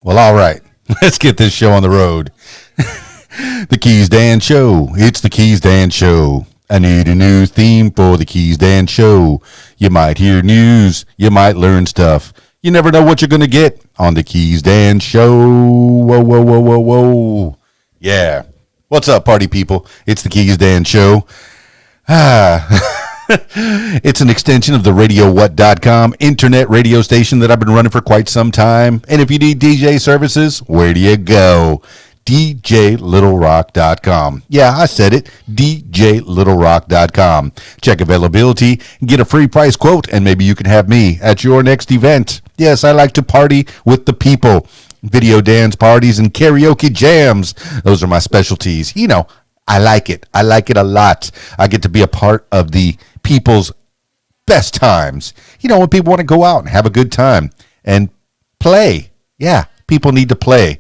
Well, all right. Let's get this show on the road. The KeysDAN Show. It's the KeysDAN Show. I need a new theme for the KeysDAN Show. You might hear news. You might learn stuff. You never know what you're going to get on the KeysDAN Show. Whoa, whoa, whoa, whoa, whoa. Yeah. What's up, party people? It's the KeysDAN Show. It's an extension of the RadioWhat.com internet radio station that I've been running for quite some time. And if you need DJ services, where do you go? DJLittleRock.com. Yeah, I said it. DJLittleRock.com. Check availability, get a free price quote, and maybe you can have me at your next event. Yes, I like to party with the people. Video dance parties and karaoke jams. Those are my specialties. You know, I like it. I like it a lot. I get to be a part of the people's best times. You know, when people want to go out and have a good time and play. Yeah, people need to play.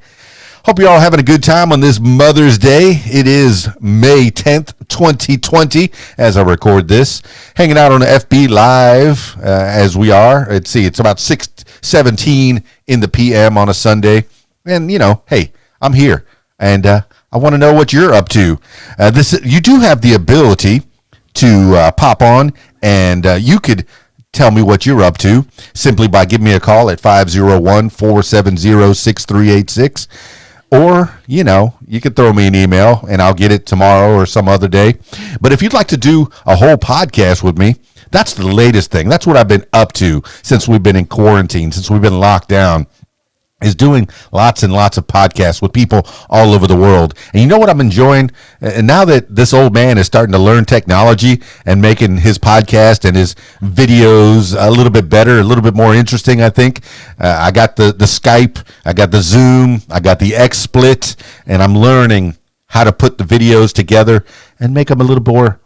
Hope you're all having a good time on this Mother's Day. It is May 10th, 2020, as I record this. Hanging out on FB Live as we are. Let's see, it's about 6:17 in the PM on a Sunday. And, you know, hey, I'm here. And I want to know what you're up to. You do have the ability to pop on, and you could tell me what you're up to simply by giving me a call at 501-470-6386. Or, you know, you could throw me an email, and I'll get it tomorrow or some other day. But if you'd like to do a whole podcast with me, that's the latest thing. That's what I've been up to since we've been in quarantine, since we've been locked down, is doing lots and lots of podcasts with people all over the world. And you know what I'm enjoying? And now that this old man is starting to learn technology and making his podcast and his videos a little bit better, a little bit more interesting, I think. I got the Skype, I got the Zoom, I got the XSplit, and I'm learning how to put the videos together and make them a little more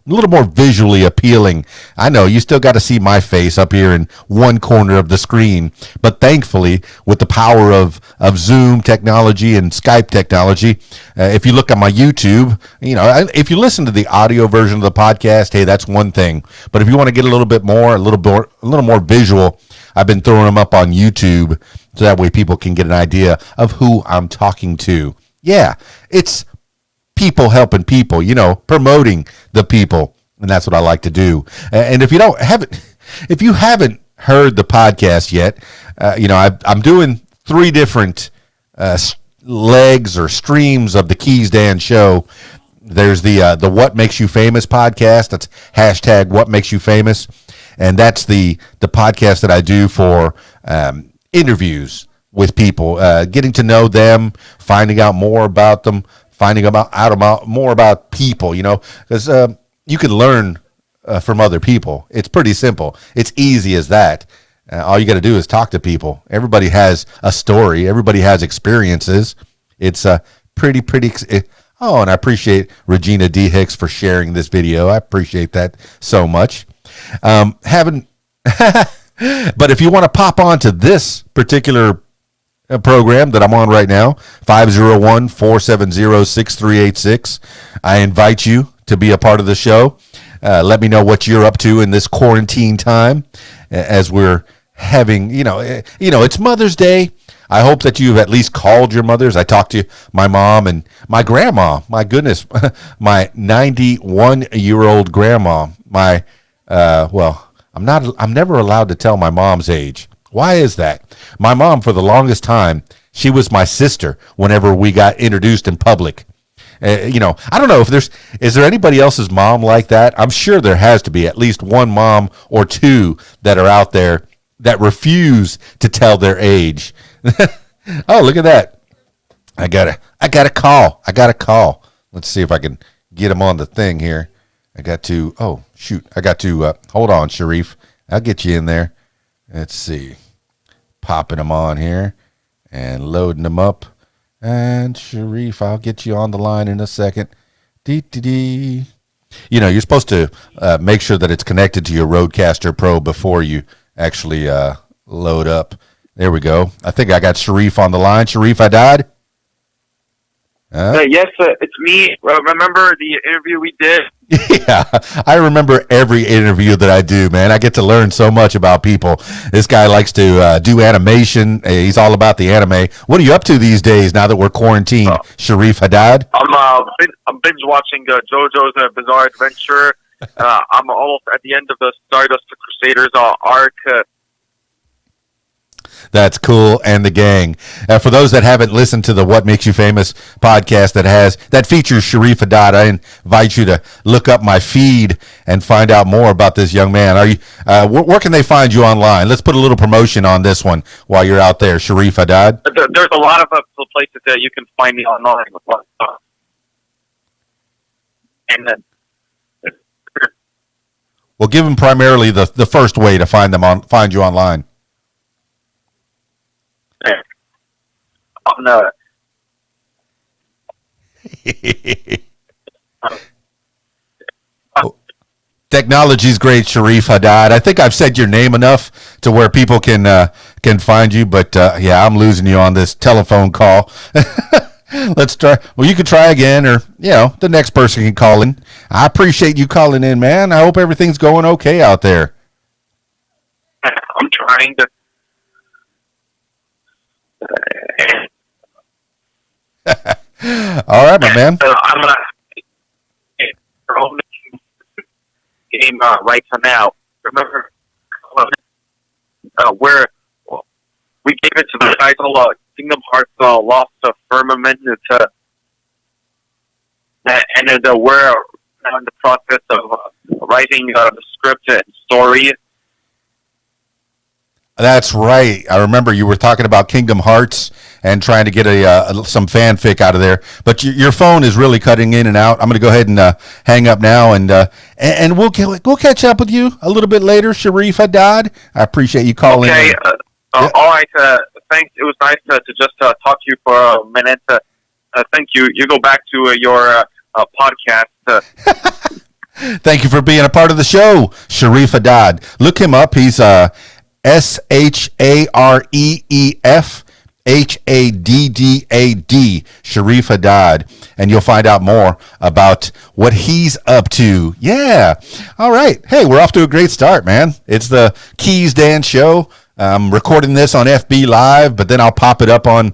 visually appealing. I know you still got to see my face up here in one corner of the screen, but thankfully, with the power of Zoom technology and Skype technology, if you look on my YouTube, you know, if you listen to the audio version of the podcast, hey, that's one thing. But if you want to get a little more visual, I've been throwing them up on YouTube so that way people can get an idea of who I'm talking to. Yeah, it's people helping people, you know, promoting the people, and that's what I like to do. And if you haven't heard the podcast yet, you know, I'm doing 3 different legs or streams of the KeysDAN Show. There's the What Makes You Famous podcast. That's hashtag What Makes You Famous, and that's the podcast that I do for interviews with people, getting to know them, finding out more about them, finding out more about people, you know, because you can learn from other people. It's pretty simple. It's easy as that. All you got to do is talk to people. Everybody has a story. Everybody has experiences. It's pretty. Oh, and I appreciate Regina D. Hicks for sharing this video. I appreciate that so much. But if you want to pop on to this particular program that I'm on right now, 501-470-6386. I invite you to be a part of the show. Let me know what you're up to in this quarantine time as we're having, you know, it's Mother's Day. I hope that you've at least called your mothers. I talked to my mom and my grandma. My goodness, my 91-year-old grandma. I'm never allowed to tell my mom's age. Why is that? My mom, for the longest time, she was my sister whenever we got introduced in public. You know, I don't know if is there anybody else's mom like that? I'm sure there has to be at least one mom or two that are out there that refuse to tell their age. Oh, look at that. I got a call. Let's see if I can get him on the thing here. Hold on, Sharif. I'll get you in there. Let's see. Popping them on here and loading them up. And Sharif, I'll get you on the line in a second. Dee. You know, you're supposed to make sure that it's connected to your Rodecaster Pro before you actually load up. There we go. I think I got Sharif on the line. Sharif, I died? Yes, it's me. Remember the interview we did? Yeah, I remember every interview that I do, man. I get to learn so much about people. This guy likes to do animation. He's all about the anime. What are you up to these days now that we're quarantined, Sharif Haddad? I'm binge watching JoJo's Bizarre Adventure. I'm almost at the end of the Stardust Crusaders arc. That's cool, and the gang. For those that haven't listened to the What Makes You Famous podcast that features Sharif Haddad, I invite you to look up my feed and find out more about this young man. Are you? Where can they find you online? Let's put a little promotion on this one while you're out there, Sharif Haddad. There's a lot of places that you can find me online. And then, well, give them primarily the first way to find you online. No. Technology's great, Sharif Haddad. I think I've said your name enough to where people can find you, but yeah, I'm losing you on this telephone call. Let's try. Well, you can try again, or the next person can call in. I appreciate you calling in, man. I hope everything's going okay out there. I'm trying to. All right, my man. I'm gonna game right for now. Remember where we gave it to the title Kingdom Hearts Lost Firmament, and we're now in the process of writing the script and story. That's right. I remember you were talking about Kingdom Hearts and trying to get some fanfic out of there. But your phone is really cutting in and out. I'm going to go ahead and hang up now, and we'll catch up with you a little bit later, Sharif Haddad. I appreciate you calling. Okay. All right. Thanks. It was nice to just talk to you for a minute. Thank you. You go back to your podcast. Thank you for being a part of the show, Sharif Haddad. Look him up. He's SHAREEF HADDAD, Sharif Haddad, and you'll find out more about what he's up to. Yeah. All right. Hey, we're off to a great start, man. It's the KeysDAN show. I'm recording this on FB Live, but then I'll pop it up on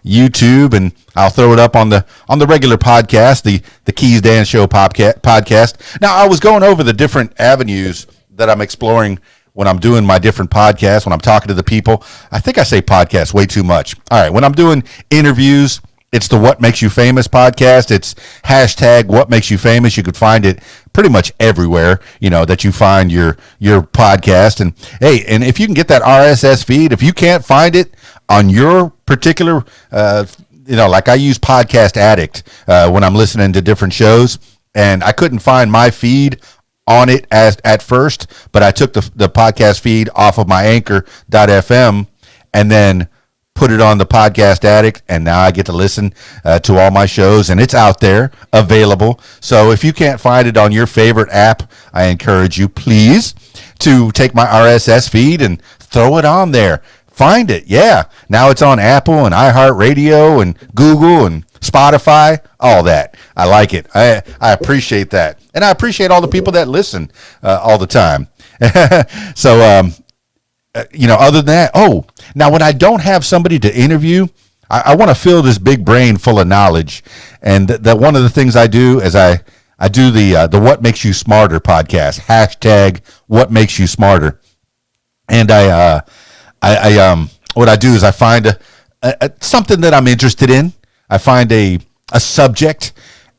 YouTube, and I'll throw it up on the regular podcast, the KeysDAN show podcast. Now, I was going over the different avenues that I'm exploring when I'm doing my different podcasts, when I'm talking to the people. I think I say podcast way too much. All right, when I'm doing interviews, it's the What Makes You Famous podcast. It's hashtag What Makes You Famous. You could find it pretty much everywhere, that you find your podcast. And hey, and if you can get that RSS feed, if you can't find it on your particular, like I use Podcast Addict when I'm listening to different shows, and I couldn't find my feed on it at first, but I took the podcast feed off of my anchor.fm and then put it on the Podcast Addict, and now I get to listen to all my shows, and it's out there available. So if you can't find it on your favorite app, I encourage you, please, to take my RSS feed and throw it on there. Find it. Yeah. Now it's on Apple and iHeartRadio and Google and Spotify, all that. I like it. I appreciate that. And I appreciate all the people that listen all the time. So, other than that, now when I don't have somebody to interview, I want to fill this big brain full of knowledge. And that one of the things I do is I do the What Makes You Smarter podcast, hashtag What Makes You Smarter. And what I do is I find something that I'm interested in. I find a subject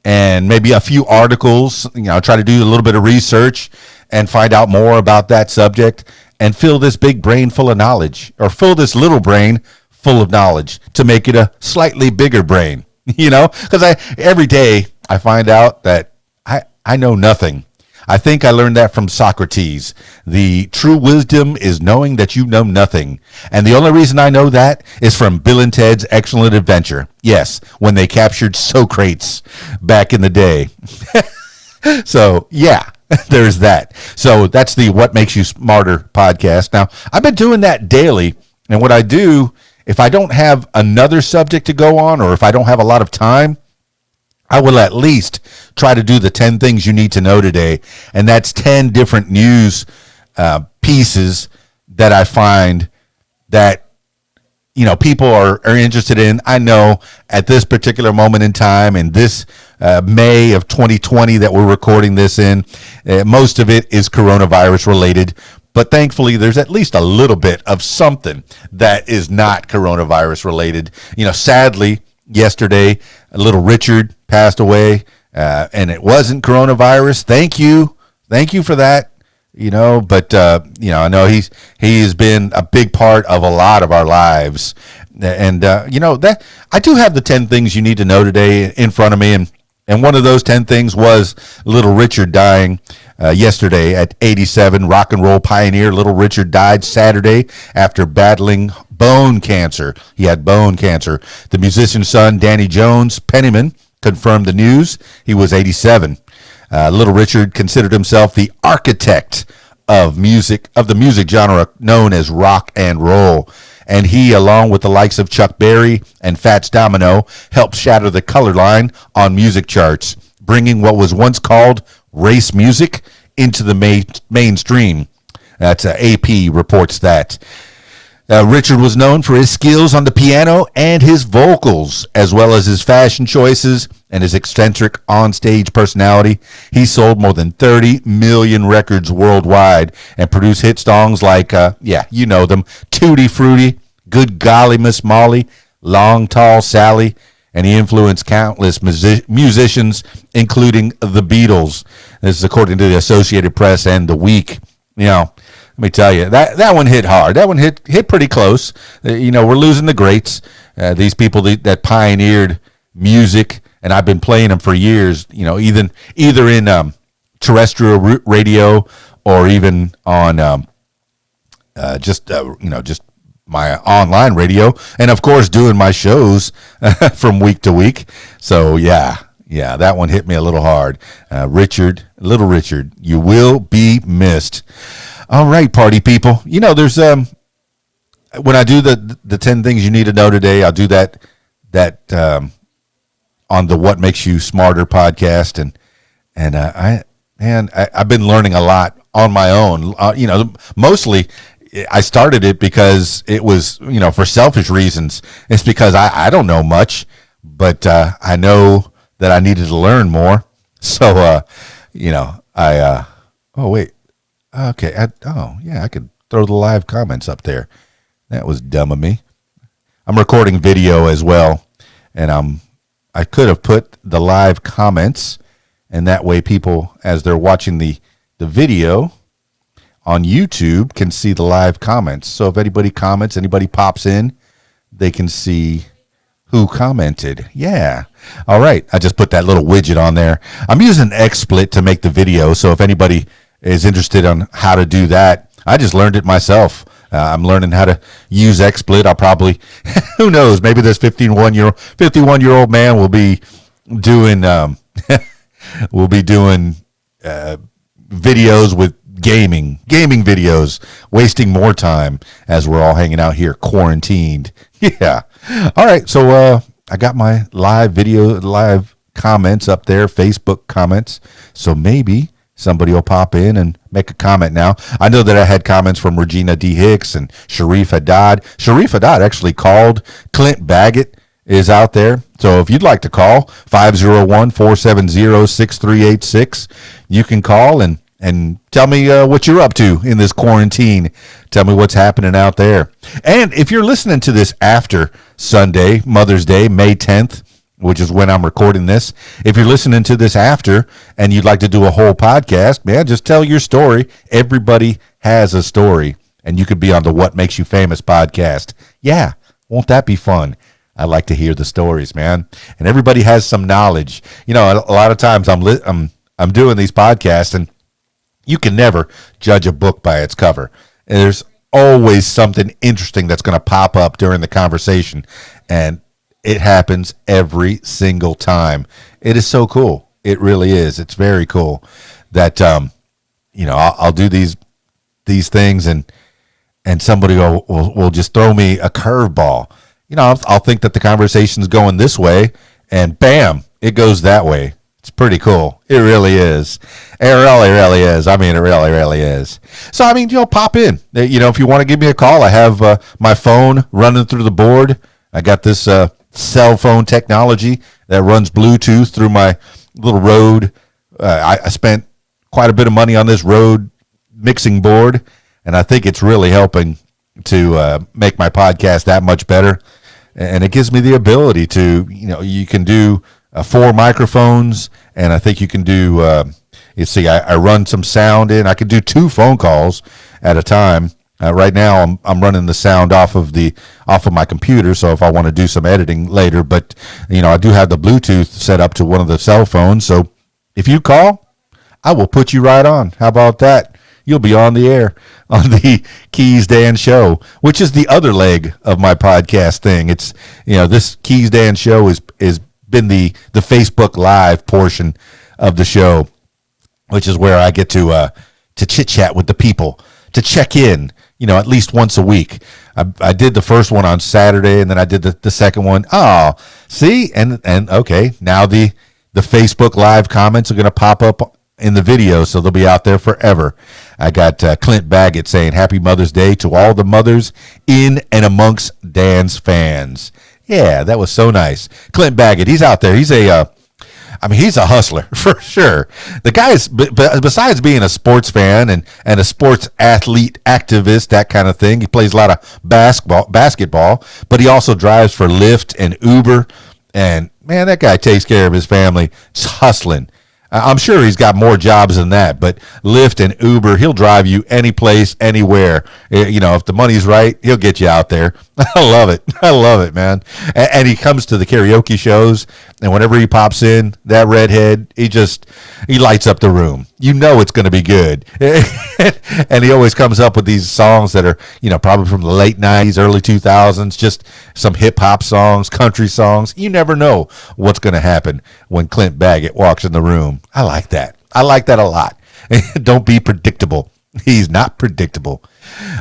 and maybe a few articles, try to do a little bit of research and find out more about that subject and fill this big brain full of knowledge, or fill this little brain full of knowledge to make it a slightly bigger brain, because every day I find out that I know nothing. I think I learned that from Socrates. The true wisdom is knowing that you know nothing. And the only reason I know that is from Bill and Ted's Excellent Adventure. Yes, when they captured Socrates back in the day. So, yeah, there's that. So that's the What Makes You Smarter podcast. Now, I've been doing that daily. And what I do, if I don't have another subject to go on, or if I don't have a lot of time, I will at least try to do the 10 things you need to know today. And that's 10 different news pieces that I find that people are interested in. I know at this particular moment in time, in this May of 2020 that we're recording this in, most of it is coronavirus related. But thankfully, there's at least a little bit of something that is not coronavirus related. Sadly, yesterday, little Richard passed away, and it wasn't coronavirus. Thank you for that. But I know he has been a big part of a lot of our lives, and that I do have the 10 things you need to know today in front of me, and one of those 10 things was little Richard dying yesterday at 87. Rock and roll pioneer Little Richard died Saturday after battling bone cancer. He had bone cancer. The musician's son, Danny Jones Penniman, confirmed the news. He was 87. Little Richard considered himself the architect of the music genre known as rock and roll. And he, along with the likes of Chuck Berry and Fats Domino, helped shatter the color line on music charts, bringing what was once called race music into the mainstream. That's AP reports that. Richard was known for his skills on the piano and his vocals, as well as his fashion choices and his eccentric on-stage personality. He sold more than 30 million records worldwide and produced hit songs like, you know them, Tutti Frutti, Good Golly Miss Molly, Long Tall Sally, and he influenced countless musicians, including the Beatles. This is according to the Associated Press and The Week. Let me tell you, that one hit hard. That one hit pretty close. We're losing the greats, these people that pioneered music, and I've been playing them for years. Either in terrestrial radio or even on just my online radio, and of course doing my shows from week to week. So yeah, that one hit me a little hard. Little Richard, you will be missed. All right, party people. There's when I do the 10 things you need to know today, I'll do that on the What Makes You Smarter podcast, and I've been learning a lot on my own. Mostly I started it because it was for selfish reasons. It's because I don't know much, but I know that I needed to learn more. So oh wait. Okay. I could throw the live comments up there. That was dumb of me. I'm recording video as well, and I could have put the live comments, and that way people, as they're watching the video on YouTube, can see the live comments. So if anybody comments, anybody pops in, they can see who commented. Yeah. All right. I just put that little widget on there. I'm using XSplit to make the video, so if anybody is interested on how to do that, I just learned it myself. I'm learning how to use XSplit. I'll probably, who knows, maybe this 51-year-old man will be doing videos with gaming videos, wasting more time as we're all hanging out here quarantined. Yeah. All right. So I got my live comments up there, Facebook comments. So maybe somebody will pop in and make a comment now. I know that I had comments from Regina D. Hicks and Sharif Haddad. Sharif Haddad actually called. Clint Baggett is out there. So if you'd like to call, 501-470-6386. You can call and tell me what you're up to in this quarantine. Tell me what's happening out there. And if you're listening to this after Sunday, Mother's Day, May 10th, which is when I'm recording this. If you're listening to this after and you'd like to do a whole podcast, man, just tell your story. Everybody has a story, and you could be on the What Makes You Famous podcast. Yeah, won't that be fun? I like to hear the stories, man. And everybody has some knowledge. A lot of times I'm doing these podcasts, and you can never judge a book by its cover. And there's always something interesting that's going to pop up during the conversation, and it happens every single time. It is so cool. It really is. It's very cool that I'll do these things and somebody will just throw me a curveball. I'll think that the conversation's going this way, and bam, it goes that way. It's pretty cool. It really is. It really, really is. I mean, it really, really is. So, I mean, pop in. If you want to give me a call, I have my phone running through the board. I got this cell phone technology that runs Bluetooth through my little Rode. I spent quite a bit of money on this Rode mixing board, and I think it's really helping to make my podcast that much better. And it gives me the ability to, you can do 4 microphones, and I think you can do, I run some sound in. I could do 2 phone calls at a time. Right now, I'm running the sound off of my computer, so if I want to do some editing later, but, I do have the Bluetooth set up to one of the cell phones, so if you call, I will put you right on. How about that? You'll be on the air on the KeysDAN show, which is the other leg of my podcast thing. It's, this KeysDAN show is been the Facebook Live portion of the show, which is where I get to chit chat with the people, to check in, at least once a week. I did the first one on Saturday, and then I did the second one. Oh, see, and okay, now the Facebook Live comments are going to pop up in the video, so they'll be out there forever. I got Clint Baggett saying Happy Mother's Day to all the mothers in and amongst Dan's fans. Yeah, that was so nice. Clint Baggett, he's out there. He's he's a hustler for sure. The guy is, besides being a sports fan and a sports athlete activist, that kind of thing, he plays a lot of basketball, but he also drives for Lyft and Uber. And man, that guy takes care of his family. Just hustling. I'm sure he's got more jobs than that, but Lyft and Uber, he'll drive you any place, anywhere. If the money's right, he'll get you out there. I love it. I love it, man. And he comes to the karaoke shows, and whenever he pops in, that redhead, he lights up the room. It's going to be good. And he always comes up with these songs that are, probably from the late 90s, early 2000s, just some hip-hop songs, country songs. You never know what's going to happen when Clint Baggett walks in the room. I like that. I like that a lot. Don't be predictable. He's not predictable.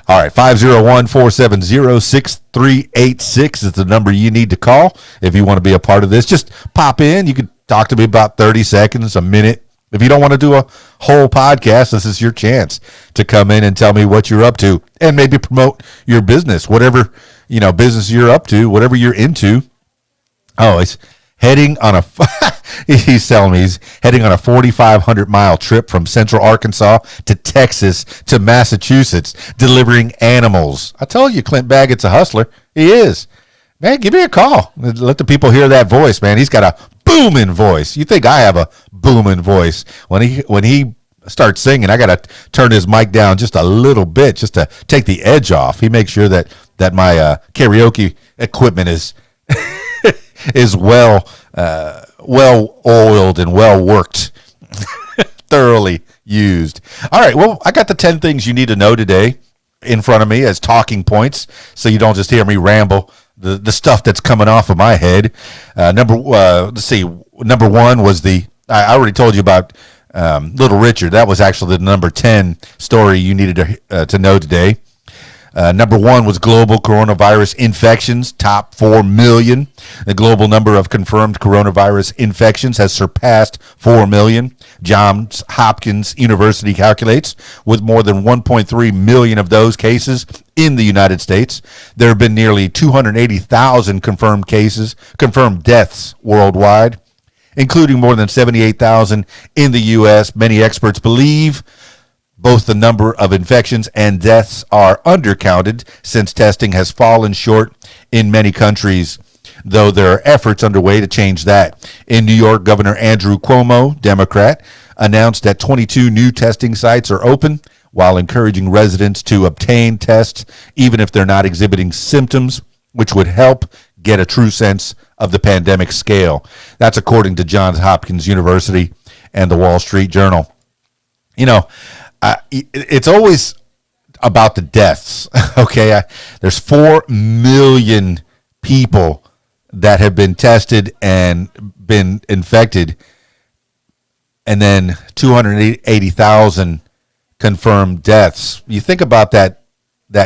All right, 501-470-6386 is the number you need to call if you want to be a part of this. Just pop in. You could talk to me about 30 seconds, a minute. If you don't want to do a whole podcast, this is your chance to come in and tell me what you're up to and maybe promote your business, whatever, business you're up to, whatever you're into. Oh, it's heading on he's telling me he's heading on a 4,500-mile trip from central Arkansas to Texas to Massachusetts, delivering animals. I told you, Clint Baggett's a hustler. He is. Man, give me a call. Let the people hear that voice, man. He's got a booming voice. You think I have a booming voice. When he starts singing, I got to turn his mic down just a little bit just to take the edge off. He makes sure that my karaoke equipment is is well oiled and well worked, thoroughly used. All right, well, I got the 10 things you need to know today in front of me as talking points, so you don't just hear me ramble the stuff that's coming off of my head. Number one was I already told you about Little Richard. That was actually the number 10 story you needed to know today. Number 1 was global coronavirus infections, top 4 million. The global number of confirmed coronavirus infections has surpassed 4 million. Johns Hopkins University calculates with more than 1.3 million of those cases in the United States. There have been nearly 280,000 confirmed deaths worldwide, including more than 78,000 in the U.S. Many experts believe both the number of infections and deaths are undercounted since testing has fallen short in many countries, though there are efforts underway to change that. In New York, Governor Andrew Cuomo, Democrat, announced that 22 new testing sites are open while encouraging residents to obtain tests even if they're not exhibiting symptoms, which would help get a true sense of the pandemic scale. That's according to Johns Hopkins University and the Wall Street Journal. It's always about the deaths, okay? There's 4 million people that have been tested and been infected, and then 280,000 confirmed deaths. You think about that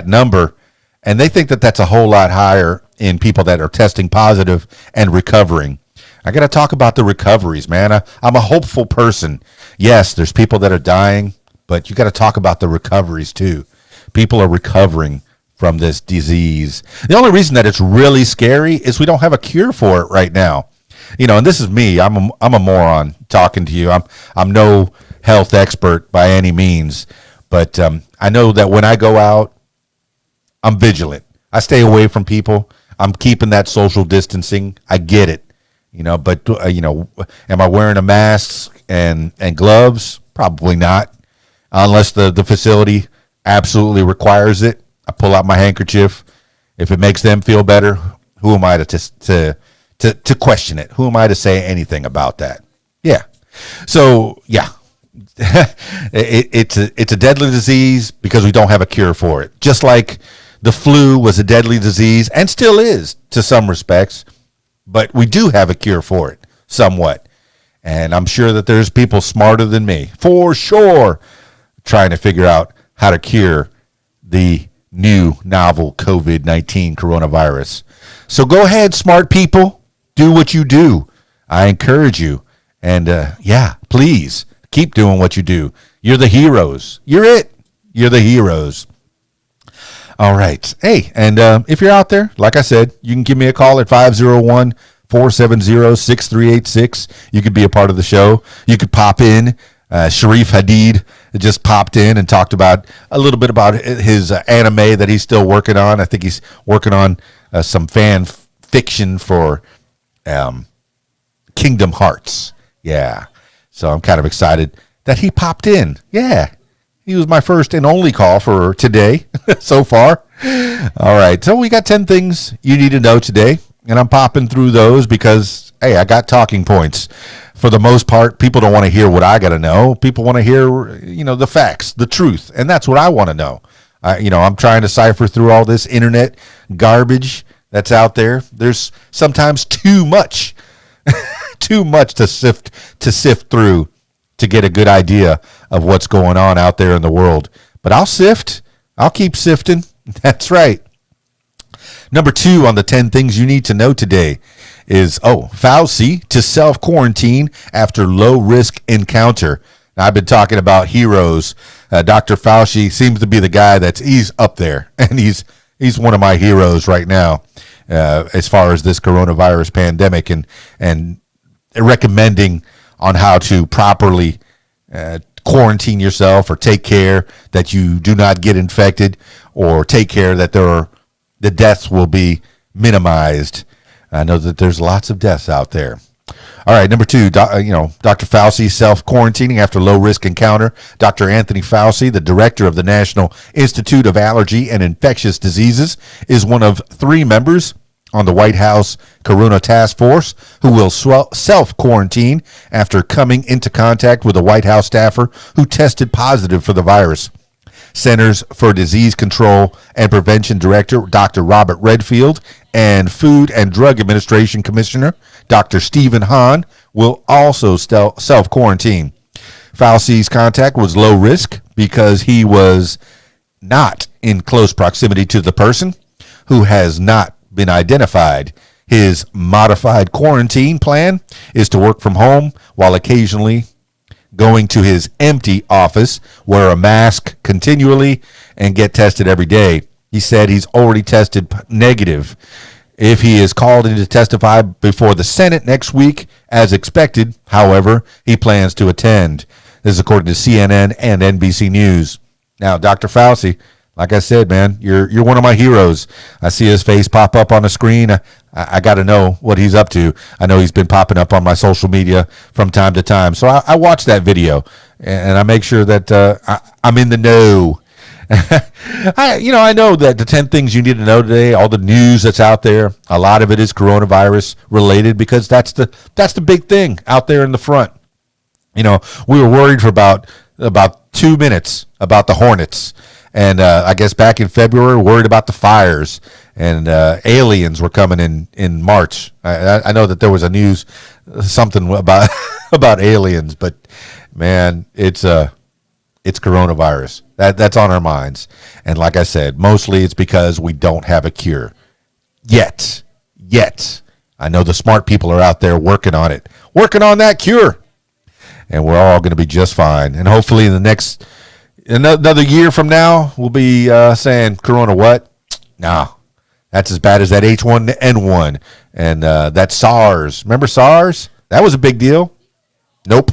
number, and they think that that's a whole lot higher in people that are testing positive and recovering. I got to talk about the recoveries, man. I'm a hopeful person. Yes, there's people that are dying, but you got to talk about the recoveries too. People are recovering from this disease. The only reason that it's really scary is we don't have a cure for it right now. And this is me. I'm a moron talking to you. I'm no health expert by any means, but I know that when I go out, I'm vigilant. I stay away from people. I'm keeping that social distancing. I get it, but am I wearing a mask and gloves? Probably not, unless the facility absolutely requires it. I pull out my handkerchief. If it makes them feel better, who am I to question it? Who am I to say anything about that? Yeah. So yeah, it's a deadly disease because we don't have a cure for it. Just like the flu was a deadly disease and still is to some respects, but we do have a cure for it somewhat. And I'm sure that there's people smarter than me, for sure, trying to figure out how to cure the new novel COVID-19 coronavirus. So go ahead, smart people, do what you do. I encourage you. And please keep doing what you do. You're the heroes. You're it. You're the heroes. All right. Hey, and if you're out there, like I said, you can give me a call at 501-470-6386. You could be a part of the show. You could pop in. Sharif Hadid just popped in and talked about a little bit about his anime that he's still working on. I think he's working on some fan fiction for Kingdom Hearts. Yeah. So I'm kind of excited that he popped in. Yeah. He was my first and only call for today so far. All right. So we got 10 things you need to know today, and I'm popping through those because, hey, I got talking points. For the most part, people don't want to hear what I got to know. People want to hear, the facts, the truth, and that's what I want to know. I'm trying to cipher through all this internet garbage that's out there. There's sometimes too much, too much to sift through to get a good idea of what's going on out there in the world. But I'll sift. I'll keep sifting. That's right. Number 2 on the 10 things you need to know today is, Fauci to self-quarantine after low-risk encounter. Now, I've been talking about heroes. Dr. Fauci seems to be the guy he's up there, and he's one of my heroes right now as far as this coronavirus pandemic and recommending on how to properly quarantine yourself or take care that you do not get infected or take care that the deaths will be minimized. I know that there's lots of deaths out there. All right, number 2, Dr. Fauci self-quarantining after low-risk encounter. Dr. Anthony Fauci, the director of the National Institute of Allergy and Infectious Diseases, is one of 3 members on the White House Corona Task Force who will self-quarantine after coming into contact with a White House staffer who tested positive for the virus. Centers for Disease Control and Prevention Director Dr. Robert Redfield and Food and Drug Administration Commissioner Dr. Stephen Hahn will also self-quarantine. Fauci's contact was low risk because he was not in close proximity to the person who has not been identified. His modified quarantine plan is to work from home while occasionally going to his empty office, wear a mask continually, and get tested every day. He said he's already tested negative. If he is called in to testify before the Senate next week, as expected, however, he plans to attend. This is according to CNN and NBC News. Now, Dr. Fauci, like I said, man, you're one of my heroes. I see his face pop up on the screen. I got to know what he's up to. I know he's been popping up on my social media from time to time. So I watch that video, and I make sure that I'm in the know. I know that the 10 things you need to know today, all the news that's out there, a lot of it is coronavirus related because that's the big thing out there in the front. We were worried for about 2 minutes about the Hornets. And I guess back in February, worried about the fires and aliens were coming in March. I know that there was a news something about about aliens, but man, it's coronavirus. That's on our minds. And like I said, mostly it's because we don't have a cure yet. I know the smart people are out there working on it, working on that cure. And we're all going to be just fine. And hopefully in the next, another year from now, we'll be saying, Corona what? No, that's as bad as that H1N1 and that SARS. Remember SARS? That was a big deal. Nope.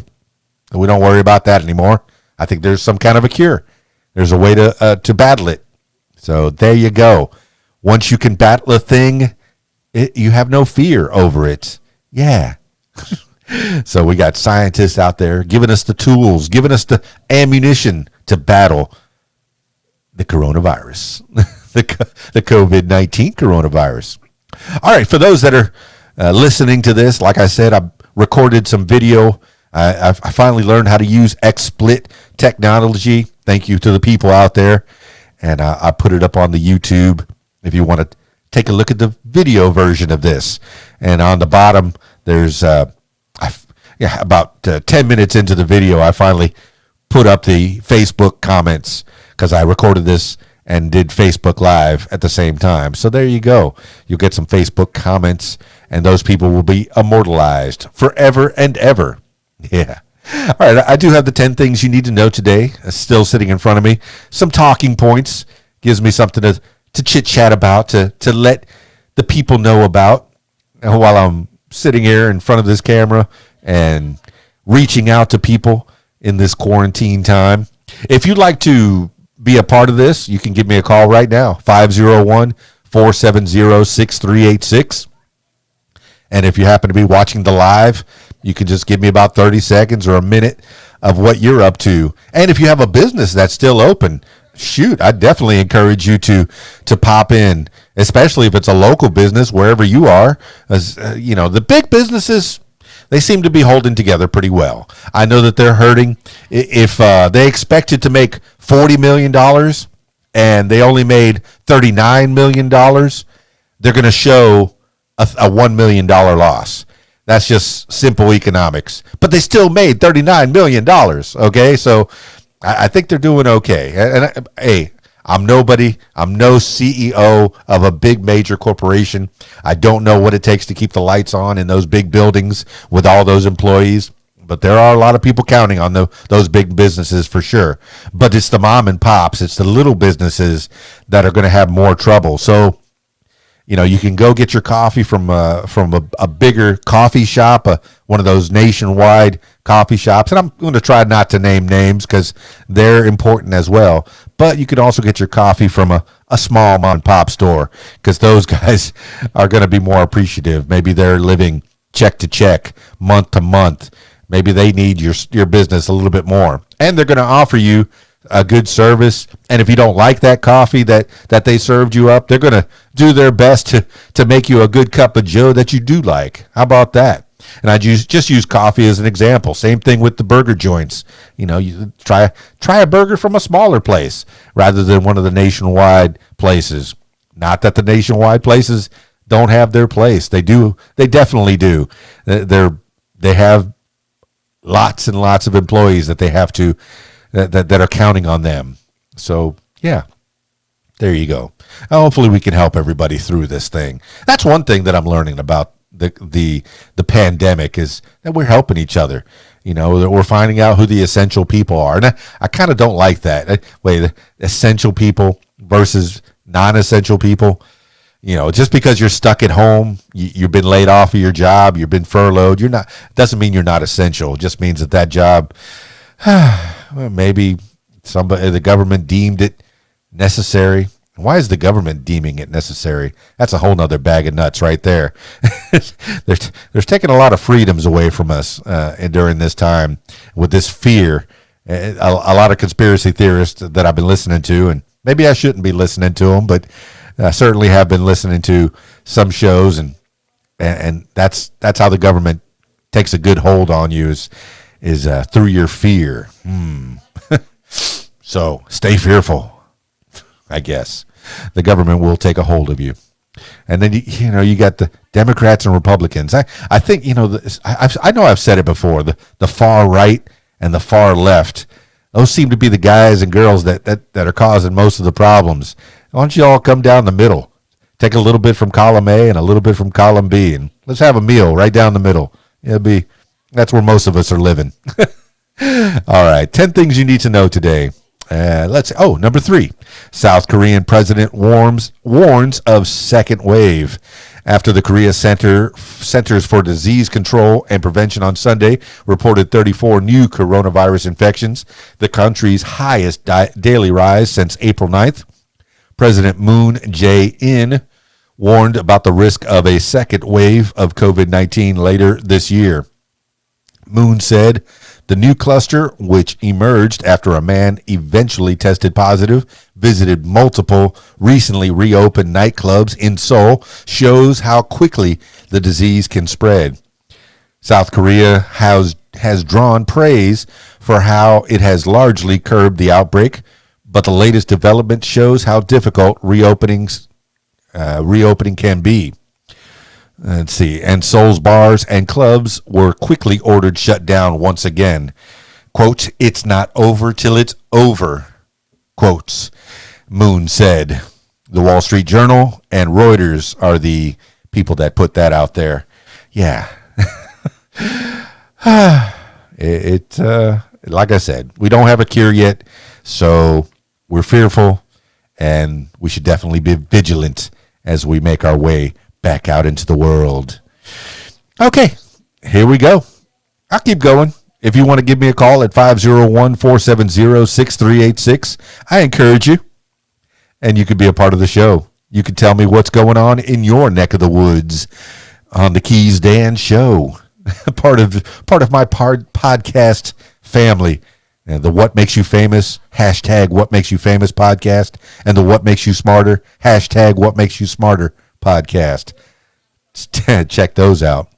We don't worry about that anymore. I think there's some kind of a cure. There's a way to battle it. So there you go. Once you can battle a thing, you have no fear over it. Yeah. So we got scientists out there giving us the tools, giving us the ammunition to battle the coronavirus, the COVID-19 coronavirus. All right, for those that are listening to this, like I said, I recorded some video. I finally learned how to use XSplit technology. Thank you to the people out there. And I put it up on the YouTube if you want to take a look at the video version of this. And on the bottom, there's about 10 minutes into the video, I finally put up the Facebook comments because I recorded this and did Facebook Live at the same time. So there you go. You'll get some Facebook comments, and those people will be immortalized forever and ever. Yeah. All right, I do have the 10 things you need to know today still sitting in front of me. Some talking points. Gives me something to chit-chat about, to let the people know about while I'm sitting here in front of this camera and reaching out to people in this quarantine time. If you'd like to be a part of this, you can give me a call right now, 501-470-6386. And if you happen to be watching the live, you can just give me about 30 seconds or a minute of what you're up to. And if you have a business that's still open, shoot, I definitely encourage you to pop in, especially if it's a local business wherever you are. As the big businesses, they seem to be holding together pretty well. I know that they're hurting. If they expected to make $40 million and they only made $39 million, they're going to show a $1 million loss. That's just simple economics. But they still made $39 million, okay? So I think they're doing okay. And hey, I'm nobody. I'm no CEO of a big major corporation. I don't know what it takes to keep the lights on in those big buildings with all those employees. But there are a lot of people counting on those big businesses for sure. But it's the mom and pops. It's the little businesses that are going to have more trouble. So, you can go get your coffee from a bigger coffee shop, one of those nationwide coffee shops. And I'm going to try not to name names because they're important as well. But you can also get your coffee from a small mom and pop store because those guys are going to be more appreciative. Maybe they're living check to check, month to month. Maybe they need your business a little bit more. And they're going to offer you a good service. And if you don't like that coffee that they served you up, they're going to do their best to make you a good cup of joe that you do like. How about that? And I just use coffee as an example. Same thing with the burger joints. You try a burger from a smaller place rather than one of the nationwide places. Not that the nationwide places don't have their place. They do. They definitely do. They have lots and lots of employees that they have to that are counting on them. So yeah, there you go. Hopefully we can help everybody through this thing. That's one thing that I'm learning about the pandemic is that we're helping each other. That we're finding out who the essential people are. And I kind of don't like that. The essential people versus non-essential people. Just because you're stuck at home, you've been laid off of your job, you've been furloughed, doesn't mean you're not essential. It just means that job, well, maybe the government deemed it necessary. Why is the government deeming it necessary? That's a whole nother bag of nuts right there. There's taking a lot of freedoms away from us during this time with this fear. A lot of conspiracy theorists that I've been listening to, and maybe I shouldn't be listening to them, but I certainly have been listening to some shows, and that's how the government takes a good hold on you is through your fear. So stay fearful, I guess. The government will take a hold of you. And then, you got the Democrats and Republicans. I think, I know I've said it before, the far right and the far left, those seem to be the guys and girls that are causing most of the problems. Why don't you all come down the middle? Take a little bit from column A and a little bit from column B, and let's have a meal right down the middle. That's where most of us are living. All right, 10 things you need to know today. Number 3. South Korean president warns of second wave. After the Korea Centers for Disease Control and Prevention on Sunday reported 34 new coronavirus infections, the country's highest daily rise since April 9th, President Moon Jae-in warned about the risk of a second wave of COVID-19 later this year. Moon said the new cluster, which emerged after a man eventually tested positive, visited multiple recently reopened nightclubs in Seoul, shows how quickly the disease can spread. South Korea has drawn praise for how it has largely curbed the outbreak, but the latest development shows how difficult reopening can be. Let's see. And Seoul's bars and clubs were quickly ordered shut down once again. Quote, "It's not over till it's over," quotes, Moon said. The Wall Street Journal and Reuters are the people that put that out there. Yeah. Like I said, we don't have a cure yet, so we're fearful, and we should definitely be vigilant as we make our way back out into the world. Okay, here we go. I'll keep going. If you want to give me a call at 501-470-6386, I encourage you. And you could be a part of the show. You could tell me what's going on in your neck of the woods on the KeysDAN show. part of my podcast family. And the What Makes You Famous, hashtag What Makes You Famous podcast, and the What Makes You Smarter, hashtag What Makes You Smarter podcast. Check those out.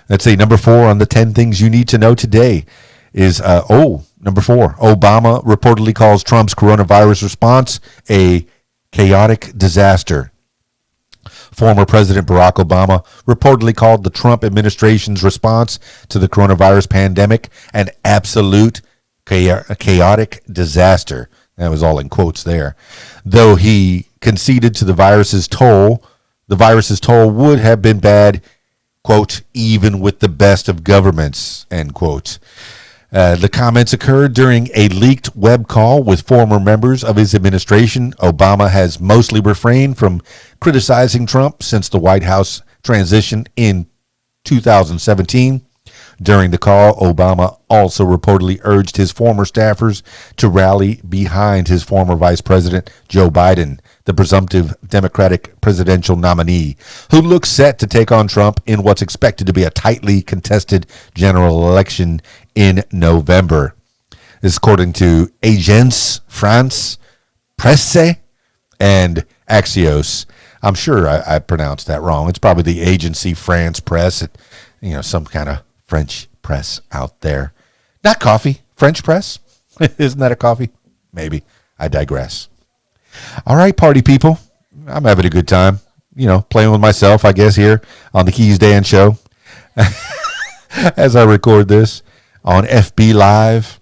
Let's see. Number 4 on the 10 things you need to know today is, number 4, Obama reportedly calls Trump's coronavirus response a chaotic disaster. Former President Barack Obama reportedly called the Trump administration's response to the coronavirus pandemic an absolute chaotic disaster. That was all in quotes there. Though he conceded to the virus's toll would have been bad, quote, even with the best of governments, end quote. The comments occurred during a leaked web call with former members of his administration. Obama has mostly refrained from criticizing Trump since the White House transition in 2017. During the call, Obama also reportedly urged his former staffers to rally behind his former Vice President, Joe Biden, the presumptive Democratic presidential nominee, who looks set to take on Trump in what's expected to be a tightly contested general election in November. This is according to Agence France Presse and Axios. I'm sure I pronounced that wrong. It's probably the Agency France Presse, some kind of French press out there. Not coffee, French press. Isn't that a coffee? Maybe. I digress. All right, party people. I'm having a good time, playing with myself, I guess, here on the KeysDAN show. As I record this on FB Live.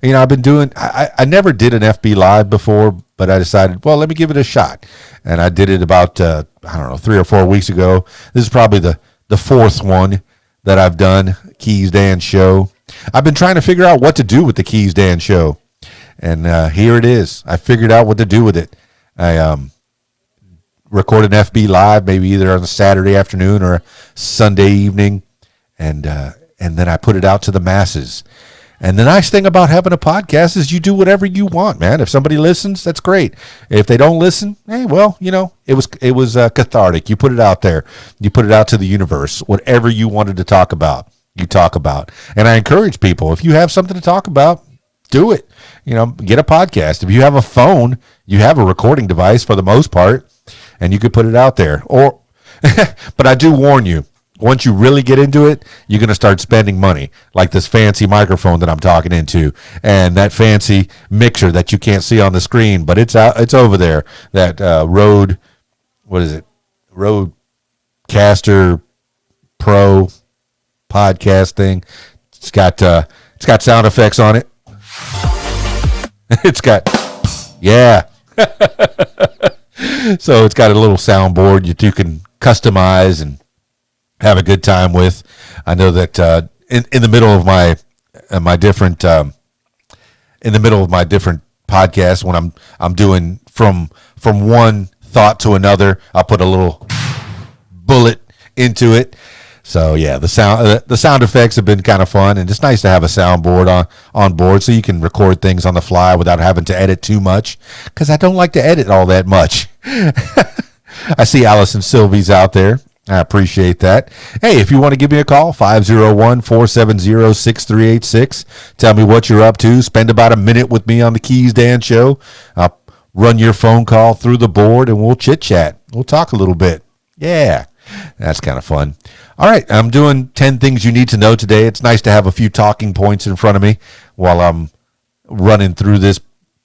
I've been doing, I never did an FB Live before, but I decided, well, let me give it a shot. And I did it about, 3 or 4 weeks ago. This is probably the 4th one that I've done, KeysDAN show. I've been trying to figure out what to do with the KeysDAN show. And here it is. I figured out what to do with it. I recorded an FB Live, maybe either on a Saturday afternoon or a Sunday evening. And then I put it out to the masses. And the nice thing about having a podcast is you do whatever you want, man. If somebody listens, that's great. If they don't listen, it was cathartic. You put it out there. You put it out to the universe. Whatever you wanted to talk about, you talk about. And I encourage people, if you have something to talk about, do it. Get a podcast. If you have a phone, you have a recording device for the most part, and you could put it out there. But I do warn you, once you really get into it, you're going to start spending money, like this fancy microphone that I'm talking into, and that fancy mixer that you can't see on the screen, but it's over there. That Rodecaster Pro podcast thing. It's got sound effects on it. It's got, yeah. So it's got a little soundboard you two can customize and have a good time with. I know that in the middle of my different in the middle of my different podcasts, when I'm doing from one thought to another, I'll put a little bullet into it. So yeah, the sound effects have been kind of fun, and it's nice to have a soundboard on board so you can record things on the fly without having to edit too much. Because I don't like to edit all that much. I see Allison Sylvie's out there. I appreciate that. Hey, if you want to give me a call, 501-470-6386. Tell me what you're up to. Spend about a minute with me on the KeysDAN show. I'll run your phone call through the board, and we'll chit-chat. We'll talk a little bit. Yeah, that's kind of fun. All right, I'm doing 10 things you need to know today. It's nice to have a few talking points in front of me while I'm running through this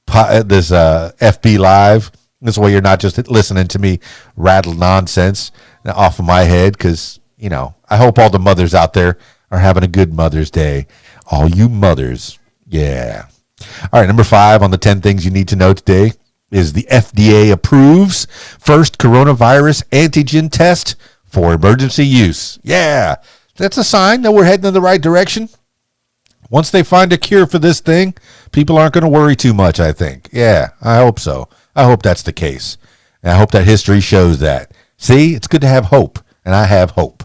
FB Live. This way you're not just listening to me rattle nonsense off of my head, because, I hope all the mothers out there are having a good Mother's Day. All you mothers. Yeah. All right, number 5 on the 10 things you need to know today is the FDA approves first coronavirus antigen test for emergency use. Yeah, that's a sign that we're heading in the right direction. Once they find a cure for this thing, people aren't going to worry too much, I think. Yeah, I hope so. I hope that's the case. And I hope that history shows that. See, it's good to have hope, and I have hope.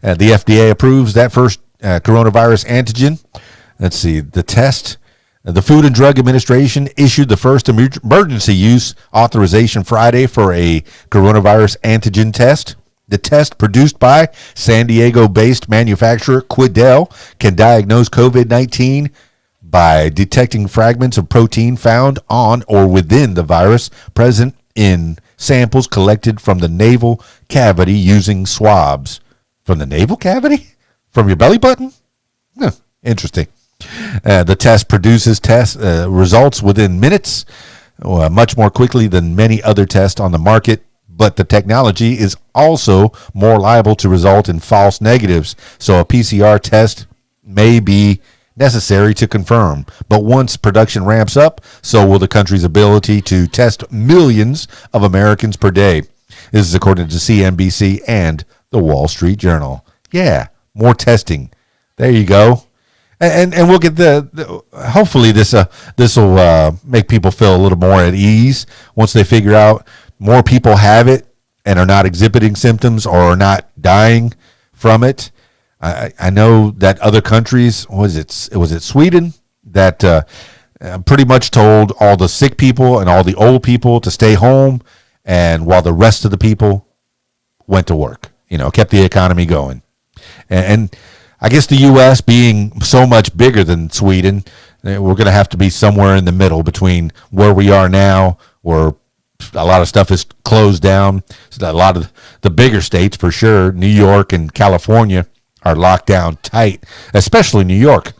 The FDA approves that first coronavirus antigen. Let's see, the test. The Food and Drug Administration issued the first emergency use authorization Friday for a coronavirus antigen test. The test, produced by San Diego-based manufacturer Quidel, can diagnose COVID-19 by detecting fragments of protein found on or within the virus present in samples collected from the nasal cavity using swabs. From the nasal cavity? From your belly button? Interesting. The test produces results within minutes, much more quickly than many other tests on the market. But the technology is also more liable to result in false negatives, so a PCR test may be necessary to confirm. But once production ramps up, so will the country's ability to test millions of Americans per day. This is according to CNBC and the Wall Street Journal. Yeah, more testing. There you go. And we'll get hopefully this will make people feel a little more at ease once they figure out more people have it and are not exhibiting symptoms or are not dying from it. I know that other countries, was it Sweden, that pretty much told all the sick people and all the old people to stay home, and while the rest of the people went to work, kept the economy going. And I guess the U.S. being so much bigger than Sweden, we're going to have to be somewhere in the middle between where we are now, where a lot of stuff is closed down. A lot of the bigger states, for sure, New York and California, are locked down tight, especially New York.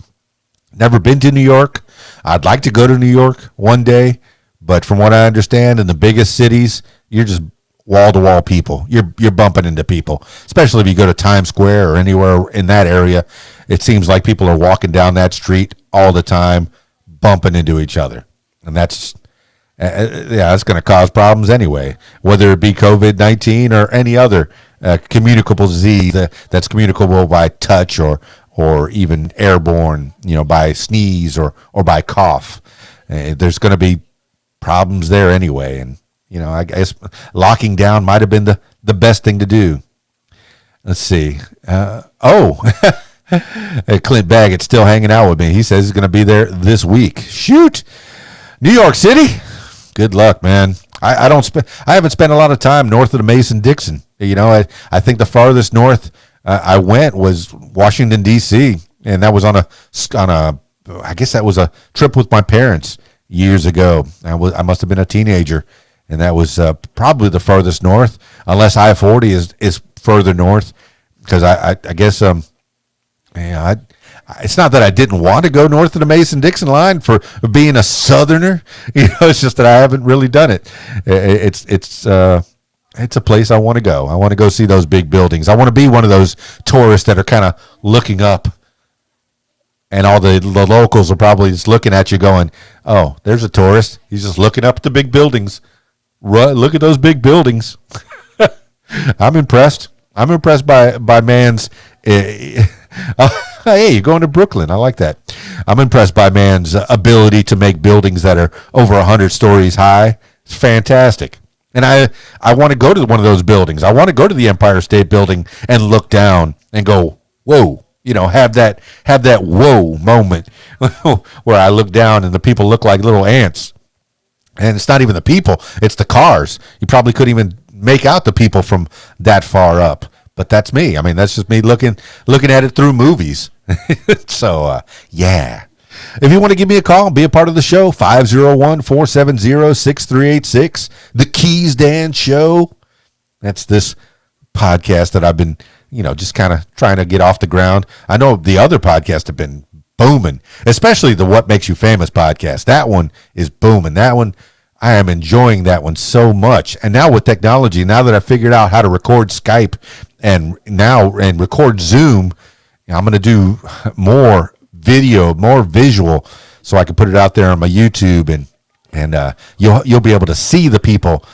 Never been to New York. I'd like to go to New York one day, but from what I understand, in the biggest cities, you're just wall-to-wall people. You're bumping into people, especially if you go to Times Square or anywhere in that area. It seems like people are walking down that street all the time, bumping into each other, and that's going to cause problems anyway, whether it be COVID-19 or any other communicable disease that's communicable by touch or even airborne, by sneeze or by cough. There's going to be problems there anyway, and I guess locking down might have been the best thing to do. Let's see. Clint Baggett's still hanging out with me. He says he's going to be there this week. Shoot, New York City. Good luck, man. I haven't spent a lot of time north of the Mason-Dixon. I think the farthest north I went was Washington D.C., and that was on a I guess that was a trip with my parents years ago. I must have been a teenager, and that was probably the farthest north, unless I-40 is further north, because I guess it's not that I didn't want to go north of the Mason-Dixon line for being a Southerner. It's just that I haven't really done it. It's a place I want to go. I want to go see those big buildings. I want to be one of those tourists that are kind of looking up, and all the locals are probably just looking at you going, oh, there's a tourist. He's just looking up at the big buildings. Look at those big buildings. I'm impressed. I'm impressed by man's. Hey, you're going to Brooklyn. I like that. I'm impressed by man's ability to make buildings that are over 100 stories high. It's fantastic. And I want to go to one of those buildings. I want to go to the Empire State Building and look down and go, whoa. Have that whoa moment where I look down and the people look like little ants. And it's not even the people, it's the cars. You probably couldn't even make out the people from that far up. But that's me. I mean, that's just me looking at it through movies. So, yeah. If you want to give me a call and be a part of the show, 501-470-6386. The KeysDAN Show. That's this podcast that I've been, just kind of trying to get off the ground. I know the other podcasts have been booming, especially the What Makes You Famous podcast. That one is booming. That one, I am enjoying that one so much. And now with technology, now that I've figured out how to record Skype and record Zoom, I'm going to do more video, more visual, so I can put it out there on my YouTube, and you'll be able to see the people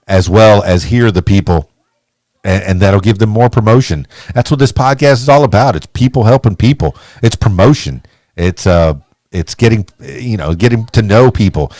as well as hear the people, and that'll give them more promotion. That's what this podcast is all about. It's people helping people. It's promotion. It's getting to know people.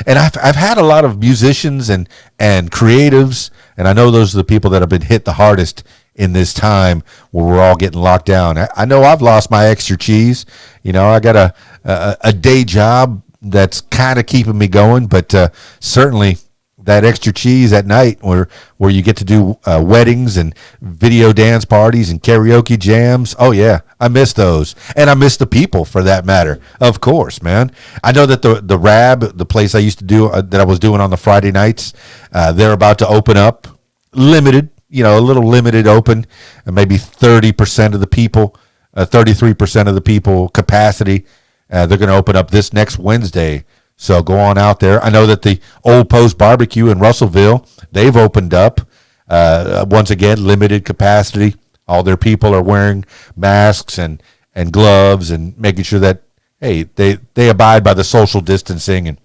And I've had a lot of musicians and creatives, and I know those are the people that have been hit the hardest in this time where we're all getting locked down. I know I've lost my extra cheese. I got a day job that's kind of keeping me going, but certainly that extra cheese at night where you get to do weddings and video dance parties and karaoke jams. Oh, yeah, I miss those. And I miss the people, for that matter. Of course, man. I know that the Rab, the place I used to do, that I was doing on the Friday nights, they're about to open up. Limited, a little limited open. Maybe 30% of the people, 33% of the people capacity. They're going to open up this next Wednesday. So go on out there. I know that the Old Post Barbecue in Russellville, they've opened up. Once again, limited capacity. All their people are wearing masks and gloves and making sure that, hey, they abide by the social distancing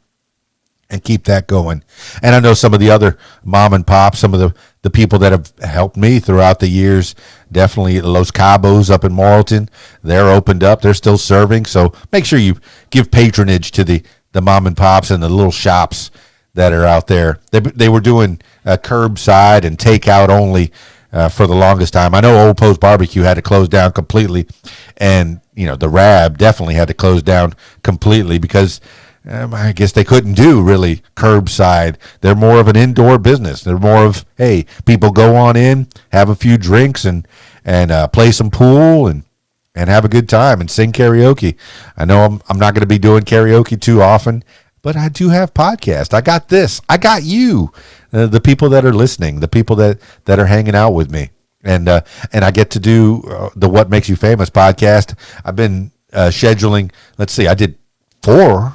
and keep that going. And I know some of the other mom and pop, some of the people that have helped me throughout the years, definitely Los Cabos up in Morrilton, they're opened up. They're still serving. So make sure you give patronage to the mom and pops and the little shops that are out there. They were doing curbside and takeout only for the longest time. I know Old Post Barbecue had to close down completely, and the Rab definitely had to close down completely because I guess they couldn't do really curbside. They're more of an indoor business. They're more of, hey, people go on in, have a few drinks and play some pool and have a good time and sing karaoke. I know I'm not going to be doing karaoke too often, but I do have podcasts. I got this. I got you, the people that are listening, the people that are hanging out with me. And I get to do the What Makes You Famous podcast. I've been scheduling, let's see, I did four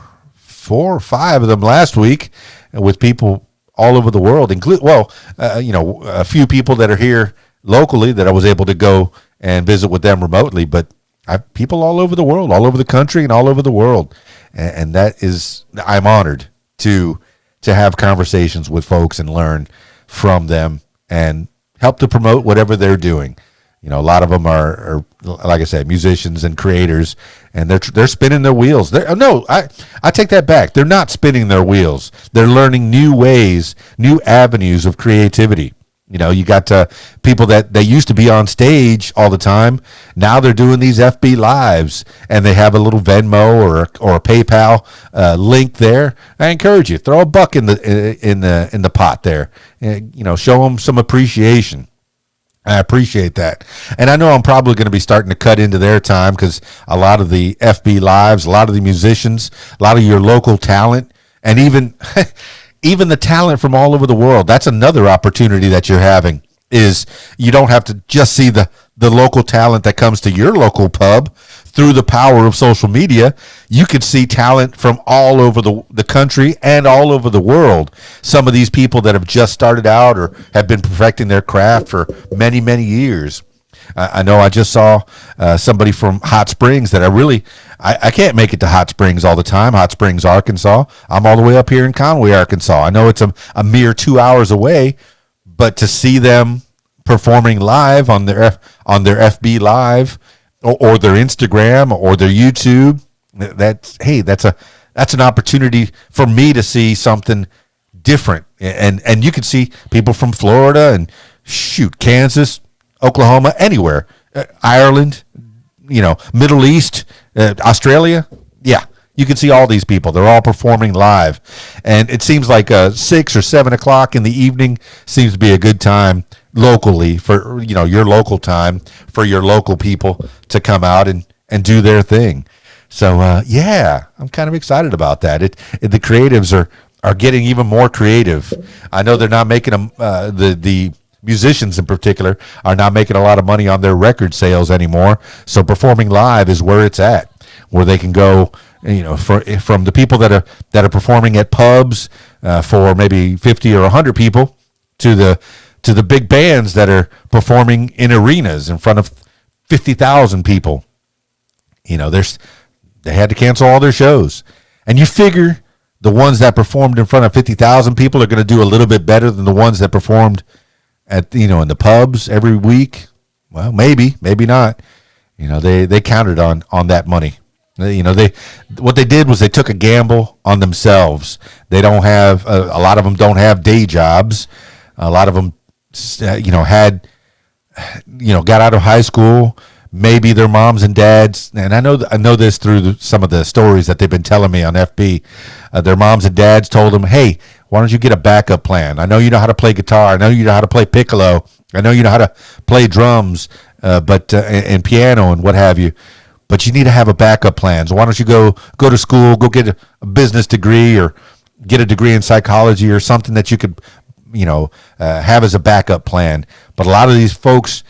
or five of them last week with people all over the world, a few people that are here locally that I was able to go and visit with them remotely, but people all over the world, all over the country and all over the world. And that is, I'm honored to have conversations with folks and learn from them and help to promote whatever they're doing. A lot of them are like I said, musicians and creators, and they're spinning their wheels. I take that back. They're not spinning their wheels. They're learning new ways, new avenues of creativity. You got people that they used to be on stage all the time. Now they're doing these FB Lives, and they have a little Venmo or a PayPal link there. I encourage you, throw a buck in the pot there. Show them some appreciation. I appreciate that. And I know I'm probably going to be starting to cut into their time because a lot of the FB Lives, a lot of the musicians, a lot of your local talent, and even the talent from all over the world. That's another opportunity that you're having, is you don't have to just see the local talent that comes to your local pub. Through the power of social media, you could see talent from all over the country and all over the world. Some of these people that have just started out or have been perfecting their craft for many, many years. I know I just saw somebody from Hot Springs that I can't make it to Hot Springs all the time, Hot Springs, Arkansas. I'm all the way up here in Conway, Arkansas. I know it's a mere 2 hours away, but to see them performing live on their FB Live or their Instagram or their YouTube, that's an opportunity for me to see something different. And you can see people from Florida and Kansas, Oklahoma, anywhere, Ireland, Middle East, Australia. Yeah, you can see all these people. They're all performing live. And it seems like 6 or 7 o'clock in the evening seems to be a good time locally for, your local time for your local people to come out and do their thing. So, I'm kind of excited about that. The creatives are getting even more creative. I know they're not making them, the musicians in particular are not making a lot of money on their record sales anymore. So performing live is where it's at, where they can go, from the people that are performing at pubs for maybe 50 or 100 people to the big bands that are performing in arenas in front of 50,000 people. They had to cancel all their shows. And you figure the ones that performed in front of 50,000 people are going to do a little bit better than the ones that performed at, in the pubs every week. Well, maybe not. They counted on that money. What they did was they took a gamble on themselves. They don't have, a lot of them don't have day jobs. A lot of them, got out of high school. Maybe their moms and dads, and I know this through some of the stories that they've been telling me on FB. Their moms and dads told them, "Hey, why don't you get a backup plan? I know you know how to play guitar. I know you know how to play piccolo. I know you know how to play drums, and piano and what have you. But you need to have a backup plan. So why don't you go to school, go get a business degree or get a degree in psychology or something that you could, have as a backup plan." But a lot of these folks,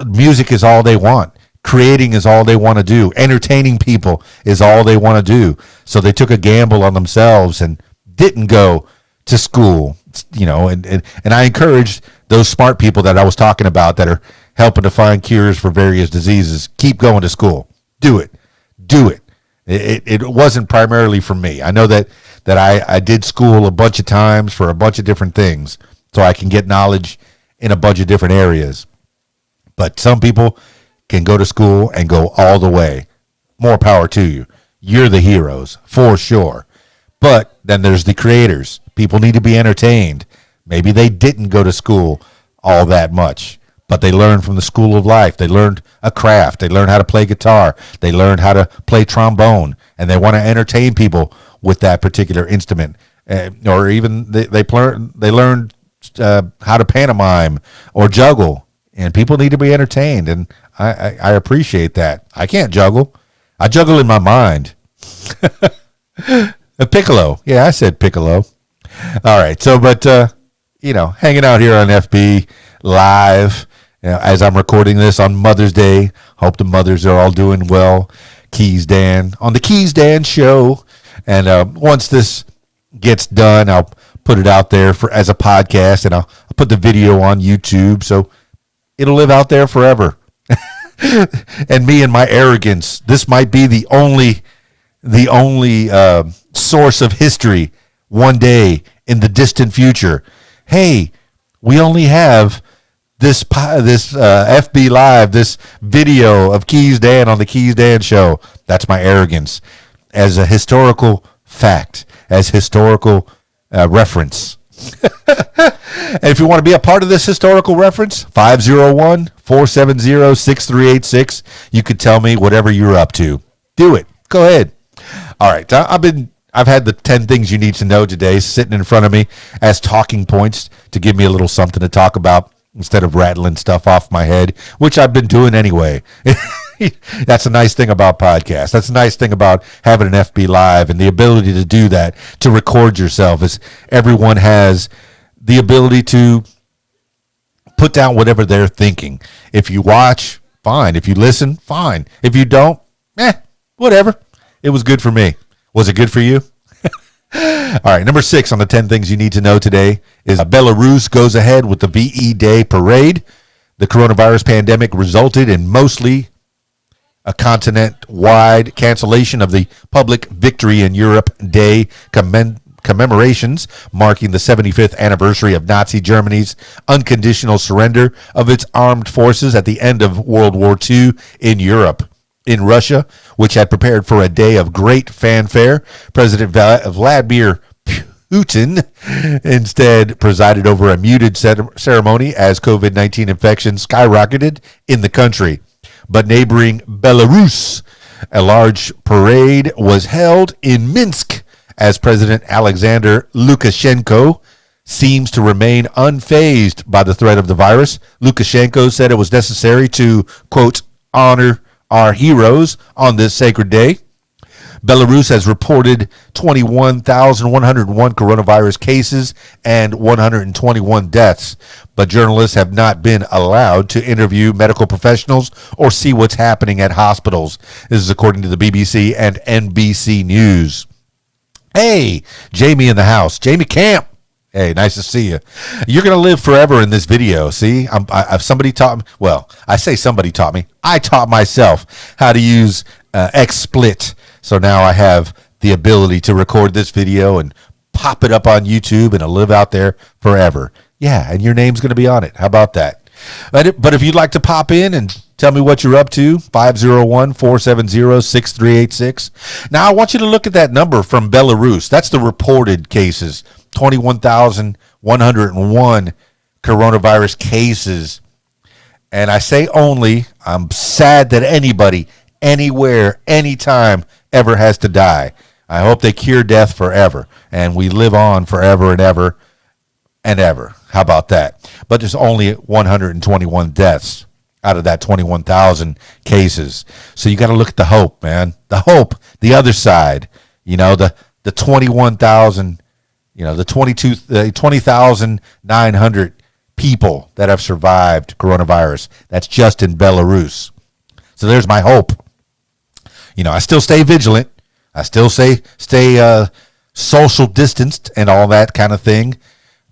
music is all they want. Creating is all they want to do. Entertaining people is all they want to do. So they took a gamble on themselves and didn't go to school, and I encourage those smart people that I was talking about that are helping to find cures for various diseases. Keep going to school. Do it. It wasn't primarily for me. I know that I did school a bunch of times for a bunch of different things so I can get knowledge in a bunch of different areas. But some people can go to school and go all the way. More power to you. You're the heroes, for sure. But then there's the creators. People need to be entertained. Maybe they didn't go to school all that much, but they learned from the school of life. They learned a craft. They learned how to play guitar. They learned how to play trombone, and they want to entertain people with that particular instrument. Or even they learned how to pantomime or juggle. And people need to be entertained, and I appreciate that. I can't juggle. I juggle in my mind. A piccolo. Yeah, I said piccolo. All right. So, but, hanging out here on FB Live as I'm recording this on Mother's Day. Hope the mothers are all doing well. KeysDAN on the KeysDAN show. And once this gets done, I'll put it out there as a podcast, and I'll put the video on YouTube. So it'll live out there forever. And me and my arrogance, this might be the only source of history one day in the distant future. Hey, we only have this FB Live, this video of KeysDAN on the KeysDAN show. That's my arrogance as a historical fact, as historical reference. And if you want to be a part of this historical reference, 501-470-6386. You could tell me whatever you're up to. Do it. Go ahead. All right. I've had the 10 things you need to know today sitting in front of me as talking points to give me a little something to talk about instead of rattling stuff off my head, which I've been doing anyway. That's a nice thing about podcasts. That's a nice thing about having an FB Live and the ability to do that, to record yourself, is everyone has the ability to put down whatever they're thinking. If you watch, fine. If you listen, fine. If you don't, whatever. It was good for me. Was it good for you? All right, number 6 on the 10 things you need to know today is Belarus goes ahead with the VE Day parade. The coronavirus pandemic resulted in mostly a continent-wide cancellation of the Public Victory in Europe Day commemorations marking the 75th anniversary of Nazi Germany's unconditional surrender of its armed forces at the end of World War II in Europe. In Russia, which had prepared for a day of great fanfare, President Vladimir Putin instead presided over a muted ceremony as COVID-19 infections skyrocketed in the country. But neighboring Belarus, a large parade was held in Minsk as President Alexander Lukashenko seems to remain unfazed by the threat of the virus. Lukashenko said it was necessary to, quote, honor our heroes on this sacred day. Belarus has reported 21,101 coronavirus cases and 121 deaths, but journalists have not been allowed to interview medical professionals or see what's happening at hospitals. This is according to the BBC and NBC News. Hey, Jamie in the house. Jamie Camp. Hey, nice to see you. You're going to live forever in this video. See, somebody taught me. Well, I say somebody taught me. I taught myself how to use XSplit. So now I have the ability to record this video and pop it up on YouTube, and it'll live out there forever. Yeah, and your name's going to be on it. How about that? But if you'd like to pop in and tell me what you're up to, 501-470-6386. Now, I want you to look at that number from Belarus. That's the reported cases, 21,101 coronavirus cases. And I say only, I'm sad that anybody, anywhere, anytime, ever has to die. I hope they cure death forever, and we live on forever and ever and ever. How about that? But there's only 121 deaths out of that 21,000 cases. So you got to look at the hope, man. The hope, the other side. You know, the 21,000, you know, the 20,900 people that have survived coronavirus. That's just in Belarus. So there's my hope. You know, I still stay vigilant. I still stay social distanced and all that kind of thing.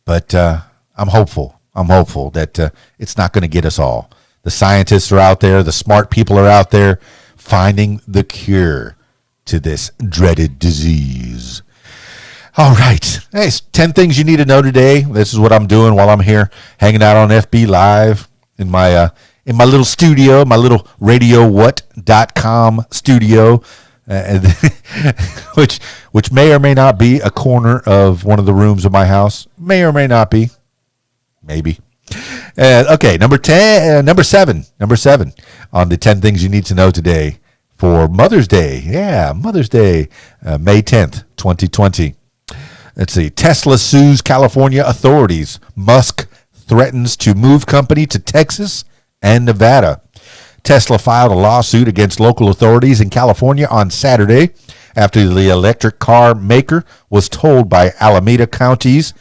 But I'm hopeful. I'm hopeful that it's not going to get us all. The scientists are out there. The smart people are out there finding the cure to this dreaded disease. All right. Hey, 10 things you need to know today. This is what I'm doing while I'm here hanging out on FB Live in my little studio, my little RadioWhat.com studio, which may or may not be a corner of one of the rooms of my house. May or may not be. Maybe. Okay, number 7 on the 10 things you need to know today for Mother's Day. Yeah, Mother's Day, May 10th, 2020. Let's see. Tesla sues California authorities. Musk threatens to move company to Texas and Nevada. Tesla filed a lawsuit against local authorities in California on Saturday after the electric car maker was told by Alameda County's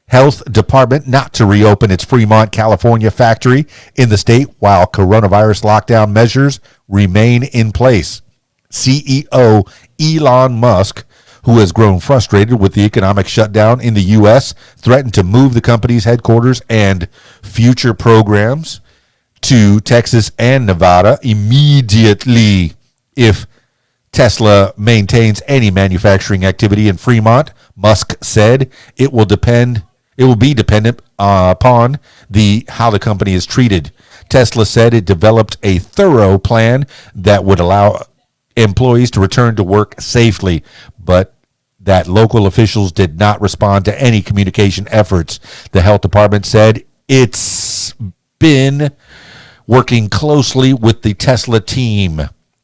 health department not to reopen its Fremont, California factory in the state while coronavirus lockdown measures remain in place. CEO Elon Musk, who has grown frustrated with the economic shutdown in the U.S., threatened to move the company's headquarters and future programs to Texas and Nevada immediately if Tesla maintains any manufacturing activity in Fremont. Musk said it will be dependent upon how the company is treated. Tesla said it developed a thorough plan that would allow employees to return to work safely, but that local officials did not respond to any communication efforts. The health department said it's been working closely with the Tesla team.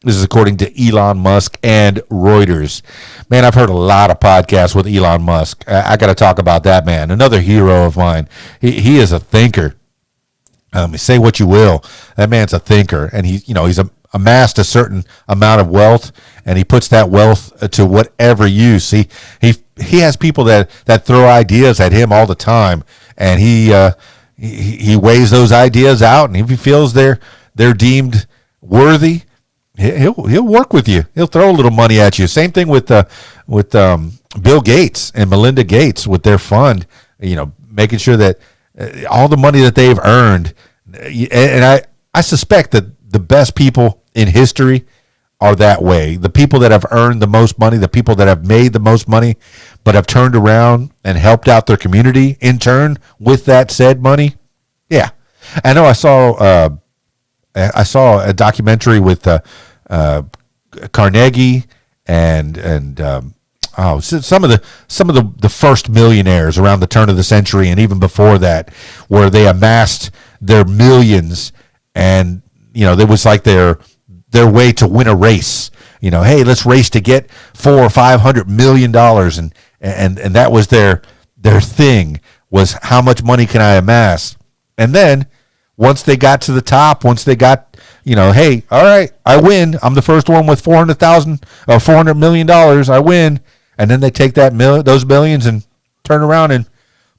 This is according to Elon Musk and Reuters. Man, I've heard a lot of podcasts with Elon Musk. I got to talk about that man. Another hero of mine. He is a thinker. Say what you will. That man's a thinker, and he's amassed a certain amount of wealth, and he puts that wealth to whatever use. He has people that throw ideas at him all the time, and he weighs those ideas out, and if he feels they're deemed worthy, he'll work with you. He'll throw a little money at you. Same thing with Bill Gates and Melinda Gates with their fund. Making sure that all the money that they've earned, and I suspect that the best people in history are that way. The people that have earned the most money, the people that have made the most money, but have turned around and helped out their community in turn with that said money. Yeah, I know. I saw a documentary with Carnegie and some of the first millionaires around the turn of the century and even before that, where they amassed their millions, and there was like their way to win a race. Hey, let's race to get $400-500 million, and that was their thing, was how much money can I amass. And then once they got to the top, once they got, hey, all right, I win. I'm the first one with $400 million. I win. And then they take those millions and turn around and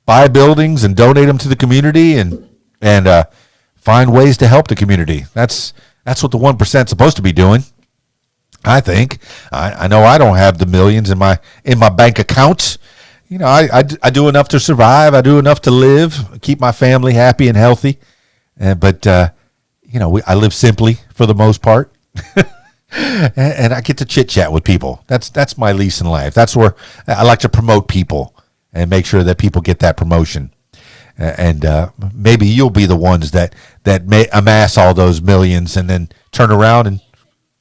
buy buildings and donate them to the community and find ways to help the community. That's what the 1% is supposed to be doing, I think. I know I don't have the millions in my bank accounts. I do enough to survive. I do enough to live, keep my family happy and healthy. But I live simply for the most part. And I get to chit chat with people. That's my lease in life. That's where I like to promote people and make sure that people get that promotion. And maybe you'll be the ones that may amass all those millions and then turn around and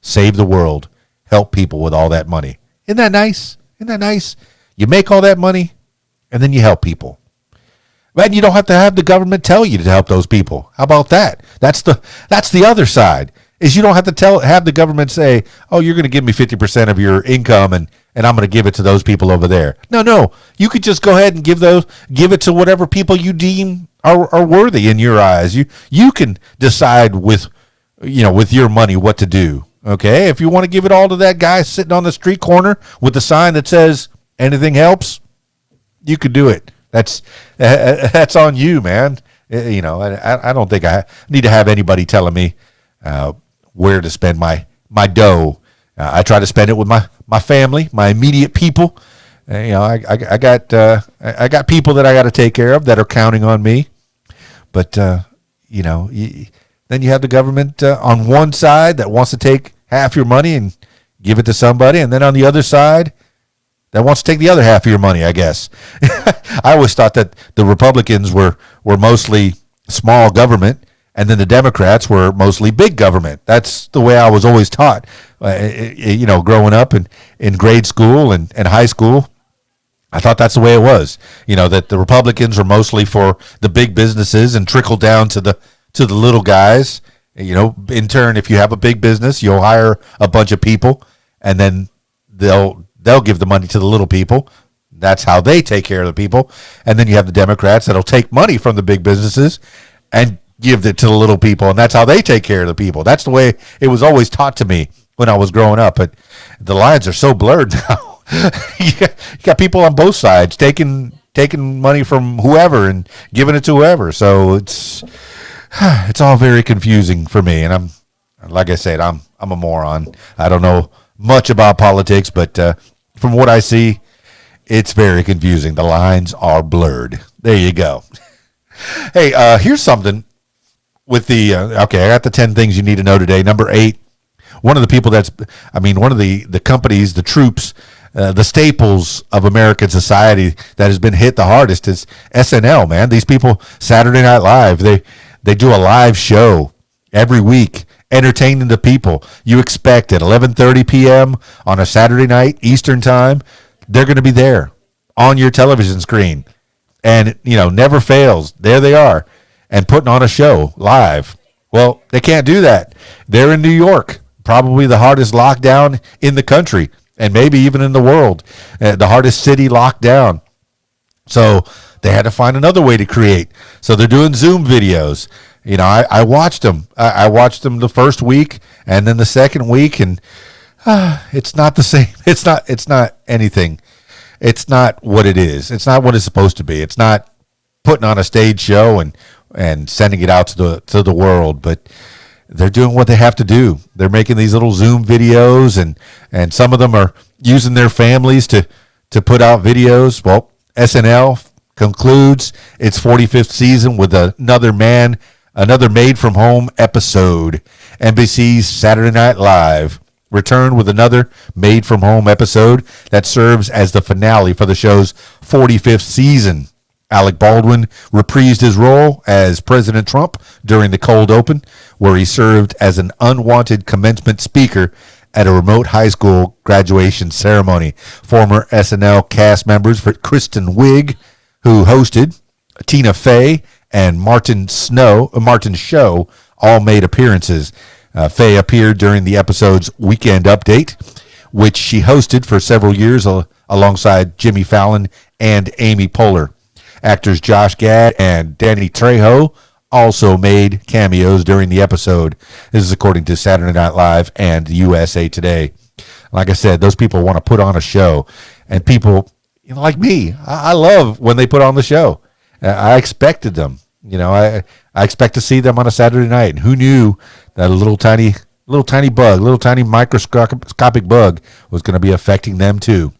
save the world, help people with all that money. Isn't that nice? You make all that money and then you help people. And you don't have to have the government tell you to help those people. How about that? That's the other side. Is you don't have to have the government say, oh, you're going to give me 50% of your income and I'm going to give it to those people over there. No. You could just go ahead and give it to whatever people you deem are worthy in your eyes. You can decide with your money what to do. Okay? If you want to give it all to that guy sitting on the street corner with the sign that says anything helps, you could do it. That's on you, man. I don't think I need to have anybody telling me where to spend my dough. I try to spend it with my family, my immediate people. I got people that I got to take care of that are counting on me. But then you have the government on one side that wants to take half your money and give it to somebody, and then on the other side that wants to take the other half of your money, I guess. I always thought that the Republicans were mostly small government, and then the Democrats were mostly big government. That's the way I was always taught, growing up in grade school and high school. I thought that's the way it was, that the Republicans were mostly for the big businesses and trickle down to the little guys. In turn, if you have a big business, you'll hire a bunch of people, and then they'll give the money to the little people. That's how they take care of the people. And then you have the Democrats that'll take money from the big businesses and give it to the little people, and that's how they take care of the people. That's the way it was always taught to me when I was growing up. But the lines are so blurred now. you got people on both sides taking money from whoever and giving it to whoever. So it's all very confusing for me. And I'm like I said, I'm a moron. I don't know much about politics, but from what I see, it's very confusing. The lines are blurred. There you go. Hey, here's something with the, I got the 10 things you need to know today. Number 8, one of the people one of the companies, the troops, the staples of American society that has been hit the hardest is SNL, man. These people, Saturday Night Live, they do a live show every week, entertaining the people. You expect at 11:30 p.m. on a Saturday night, Eastern time, they're going to be there on your television screen. And, never fails. There they are. And putting on a show live. Well, they can't do that. They're in New York, probably the hardest lockdown in the country, and maybe even in the world, the hardest city locked down. So they had to find another way to create. So they're doing Zoom videos. I watched them. I watched them the first week and then the second week, and it's not the same. It's not anything. It's not what it is. It's not what it's supposed to be. It's not putting on a stage show and sending it out to the world, but they're doing what they have to do. They're making these little Zoom videos, and some of them are using their families to put out videos. Well, SNL concludes its 45th season with another Made from Home episode. NBC's Saturday Night Live returned with another made-from-home episode that serves as the finale for the show's 45th season. Alec Baldwin reprised his role as President Trump during the cold open, where he served as an unwanted commencement speaker at a remote high school graduation ceremony. Former SNL cast members for Kristen Wiig, who hosted, Tina Fey, and Martin Show all made appearances. Fey appeared during the episode's Weekend Update, which she hosted for several years alongside Jimmy Fallon and Amy Poehler. Actors Josh Gad and Danny Trejo also made cameos during the episode. This is according to Saturday Night Live and USA Today. Like I said, those people want to put on a show. And people, like me, I love when they put on the show. I expected them. I expect to see them on a Saturday night. And who knew that a little tiny bug, little tiny microscopic bug was going to be affecting them too.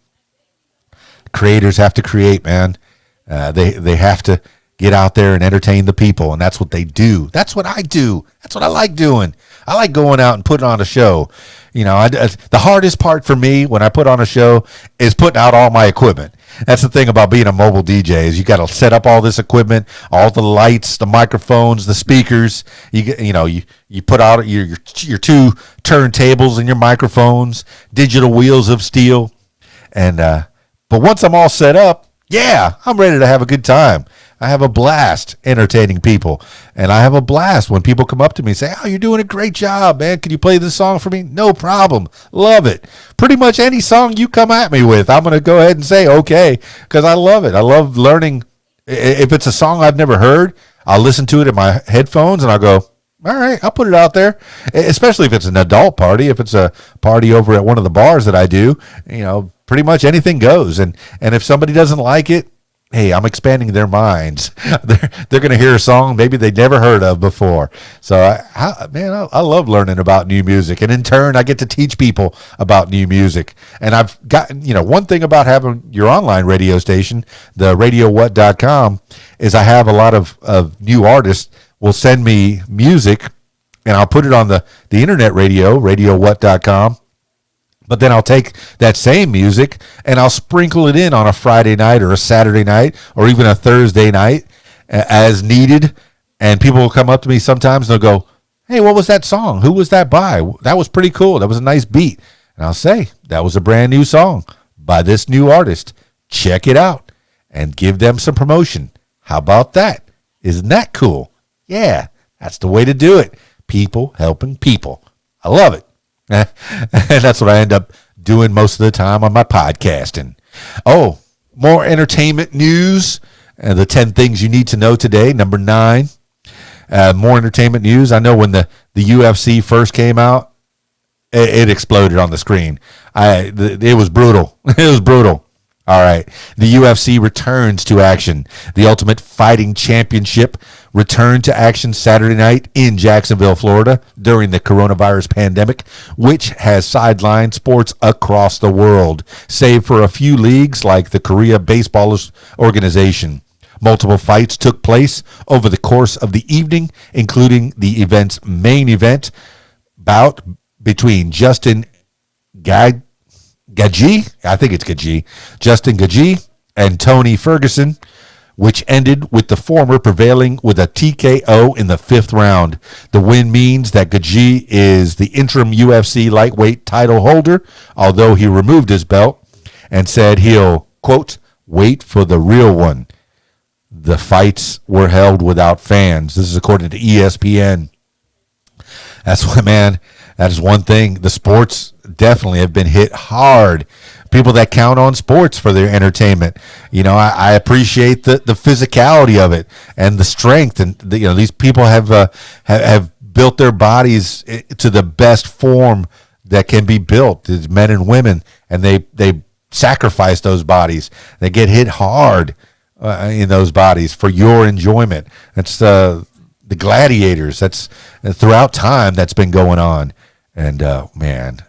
Creators have to create, man. They have to get out there and entertain the people, and that's what they do. That's what I do. That's what I like doing. I like going out and putting on a show. The hardest part for me when I put on a show is putting out all my equipment. That's the thing about being a mobile DJ is you got to set up all this equipment, all the lights, the microphones, the speakers. You put out your two turntables and your microphones, digital wheels of steel, and but once I'm all set up, yeah, I'm ready to have a good time. I have a blast entertaining people. And I have a blast when people come up to me and say, "Oh, you're doing a great job, man. Can you play this song for me?" No problem. Love it. Pretty much any song you come at me with, I'm going to go ahead and say, okay, because I love it. I love learning. If it's a song I've never heard, I'll listen to it in my headphones and I'll go, all right, I'll put it out there, especially if it's an adult party. If it's a party over at one of the bars that I do, pretty much anything goes. And if somebody doesn't like it, hey, I'm expanding their minds. They're going to hear a song maybe they never heard of before. So, I love learning about new music. And in turn, I get to teach people about new music. And I've gotten, one thing about having your online radio station, the radiowhat.com, is I have a lot of new artists will send me music, and I'll put it on the internet radio, radiowhat.com. But then I'll take that same music and I'll sprinkle it in on a Friday night or a Saturday night or even a Thursday night as needed. And people will come up to me sometimes and they'll go, "Hey, what was that song? Who was that by? That was pretty cool. That was a nice beat." And I'll say, "That was a brand new song by this new artist. Check it out," and give them some promotion. How about that? Isn't that cool? Yeah, that's the way to do it. People helping people. I love it. And that's what I end up doing most of the time on my podcasting. Oh, more entertainment news. The 10 things you need to know today. Number 9, more entertainment news. I know when the UFC first came out, it exploded on the screen. It was brutal. It was brutal. All right. The UFC returns to action. The Ultimate Fighting Championship returned to action Saturday night in Jacksonville, Florida during the coronavirus pandemic, which has sidelined sports across the world, save for a few leagues like the Korea Baseball Organization. Multiple fights took place over the course of the evening, including the event's main event bout between Justin Gaethje, Justin Gaethje, and Tony Ferguson, which ended with the former prevailing with a TKO in the 5th round. The win means that Gaethje is the interim UFC lightweight title holder, although he removed his belt and said he'll, quote, wait for the real one. The fights were held without fans. This is according to ESPN. That's why, man, that is one thing. The sports definitely have been hit hard. People that count on sports for their entertainment. I appreciate the physicality of it and the strength. And, these people have built their bodies to the best form that can be built. It's men and women, and they sacrifice those bodies. They get hit hard in those bodies for your enjoyment. That's the gladiators. That's throughout time that's been going on. And, man,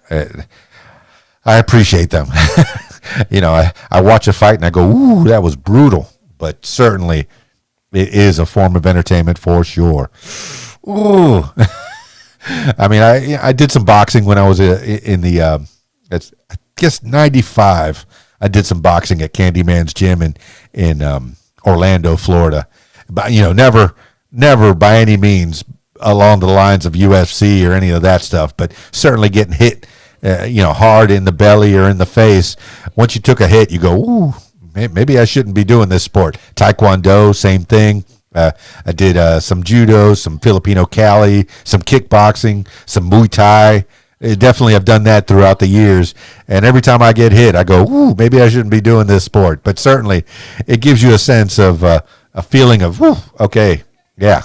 I appreciate them. I watch a fight and I go, ooh, that was brutal. But certainly it is a form of entertainment for sure. Ooh. I mean, I did some boxing when I was in the I guess 95. I did some boxing at Candyman's gym in Orlando, Florida. But never by any means along the lines of UFC or any of that stuff. But certainly getting hit, hard in the belly or in the face. Once you took a hit, you go, ooh, maybe I shouldn't be doing this sport. Taekwondo, same thing. I did some judo, some Filipino Cali, some kickboxing, some Muay Thai. Definitely have done that throughout the years. And every time I get hit, I go, ooh, maybe I shouldn't be doing this sport. But certainly it gives you a sense of a feeling of, whew, okay, yeah,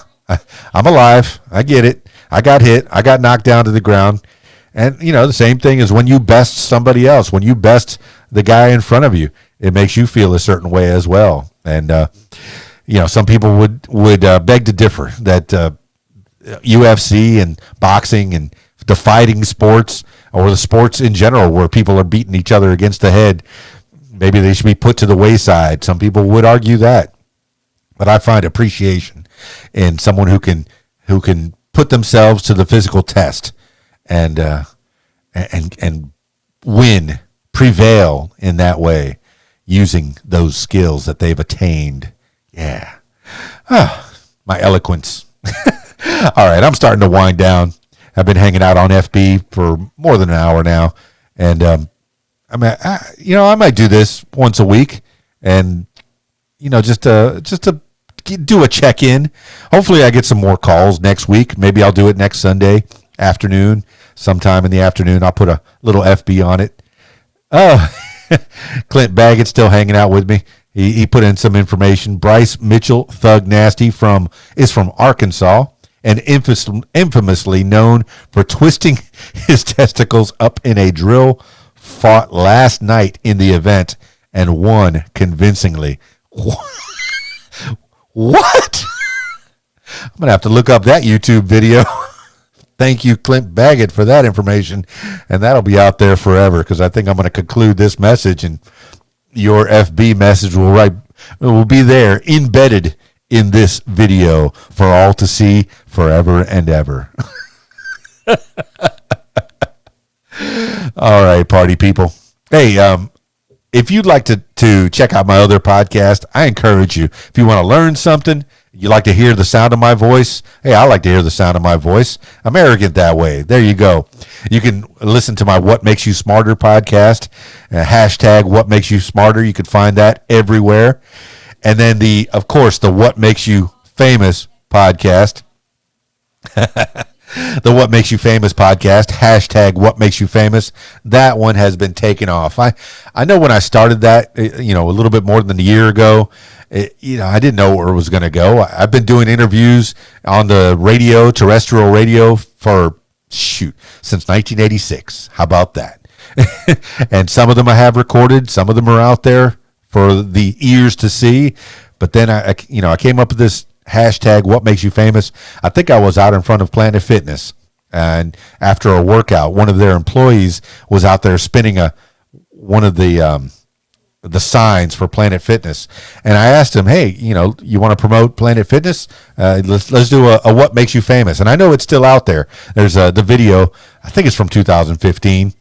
I'm alive. I get it. I got hit. I got knocked down to the ground. And, the same thing is when you best somebody else, when you best the guy in front of you, it makes you feel a certain way as well. And, some people would beg to differ that UFC and boxing and the fighting sports or the sports in general where people are beating each other against the head, maybe they should be put to the wayside. Some people would argue that. But I find appreciation in someone who can put themselves to the physical test and win, prevail in that way using those skills that they've attained. Yeah. My eloquence. All right, I'm starting to wind down. I've been hanging out on FB for more than an hour now, and I might do this once a week, and just to do a check-in. Hopefully, I get some more calls next week. Maybe I'll do it next Sunday afternoon, sometime in the afternoon. I'll put a little FB on it. Oh, Clint Baggett's still hanging out with me. He put in some information. Bryce Mitchell, Thug Nasty, is from Arkansas, and infamously known for twisting his testicles up in a drill, fought last night in the event and won convincingly. What? I'm going to have to look up that YouTube video. Thank you, Clint Baggett, for that information. And that'll be out there forever because I think I'm going to conclude this message and your FB message will be there embedded in this video for all to see forever and ever. All right, party people. Hey, if you'd like to check out my other podcast, I encourage you. If you want to learn something, you like to hear the sound of my voice. Hey, I like to hear the sound of my voice. I'm arrogant that way. There you go. You can listen to my What Makes You Smarter podcast. Hashtag What Makes You Smarter. You can find that everywhere. And then the What Makes You Famous podcast. The What Makes You Famous podcast, hashtag What Makes You Famous. That one has been taken off. I know when I started that, a little bit more than a year ago, I didn't know where it was going to go. I've been doing interviews on the radio, terrestrial radio, since 1986. How about that? And some of them I have recorded. Some of them are out there for the ears to see. But then I came up with this hashtag What Makes You Famous. I think I was out in front of Planet Fitness, and after a workout, one of their employees was out there spinning one of the signs for Planet Fitness, and I asked him, hey, you want to promote Planet Fitness? Let's do a What Makes You Famous. And I know it's still out there. There's the video, I think it's from 2015,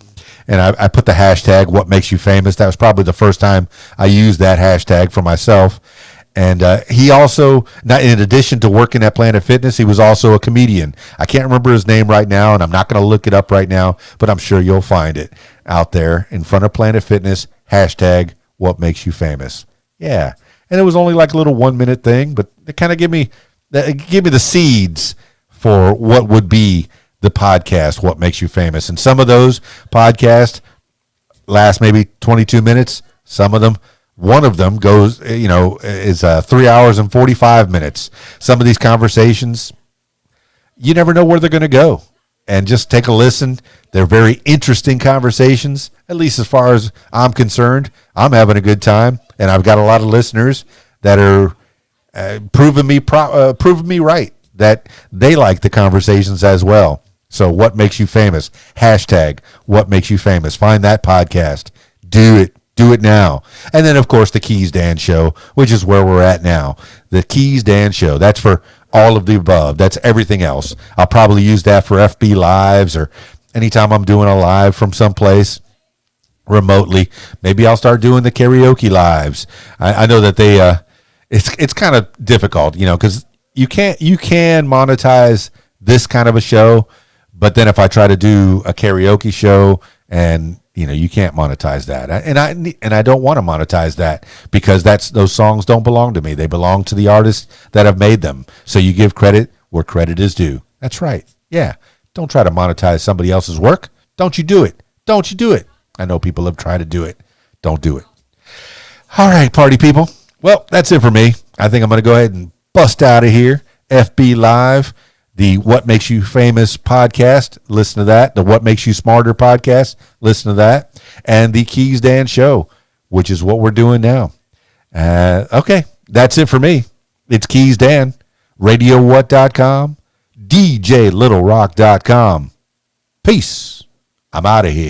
and I put the hashtag What Makes You Famous. That was probably the first time I used that hashtag for myself. And he also, in addition to working at Planet Fitness, he was also a comedian. I can't remember his name right now, and I'm not going to look it up right now, but I'm sure you'll find it out there in front of Planet Fitness, hashtag What Makes You Famous. Yeah. And it was only like a little 1-minute thing, but it kind of gave me the seeds for what would be the podcast, What Makes You Famous. And some of those podcasts last maybe 22 minutes. Some of them, one of them goes, is 3 hours and 45 minutes. Some of these conversations, you never know where they're going to go. And just take a listen. They're very interesting conversations, at least as far as I'm concerned. I'm having a good time, and I've got a lot of listeners that are proving me right, that they like the conversations as well. So What Makes You Famous? Hashtag What Makes You Famous. Find that podcast. Do it. Do it now. And then, of course, the KeysDAN Show, which is where we're at now. The KeysDAN Show. That's for all of the above. That's everything else. I'll probably use that for FB Lives or anytime I'm doing a live from someplace remotely. Maybe I'll start doing the karaoke lives. I know that they it's kind of difficult, because you can monetize this kind of a show, but then if I try to do a karaoke show and you can't monetize that, and I don't want to monetize that because those songs don't belong to me. They belong to the artists that have made them. So you give credit where credit is due. That's right. Yeah. Don't try to monetize somebody else's work. Don't you do it. Don't you do it. I know people have tried to do it. Don't do it. All right, party people. Well, that's it for me. I think I'm going to go ahead and bust out of here. FB Live, the What Makes You Famous podcast. Listen to that. The What Makes You Smarter podcast. Listen to that. And the KeysDAN Show, which is what we're doing now. Okay, that's it for me. It's KeysDAN, RadioWhat.com, DJLittleRock.com. Peace. I'm out of here.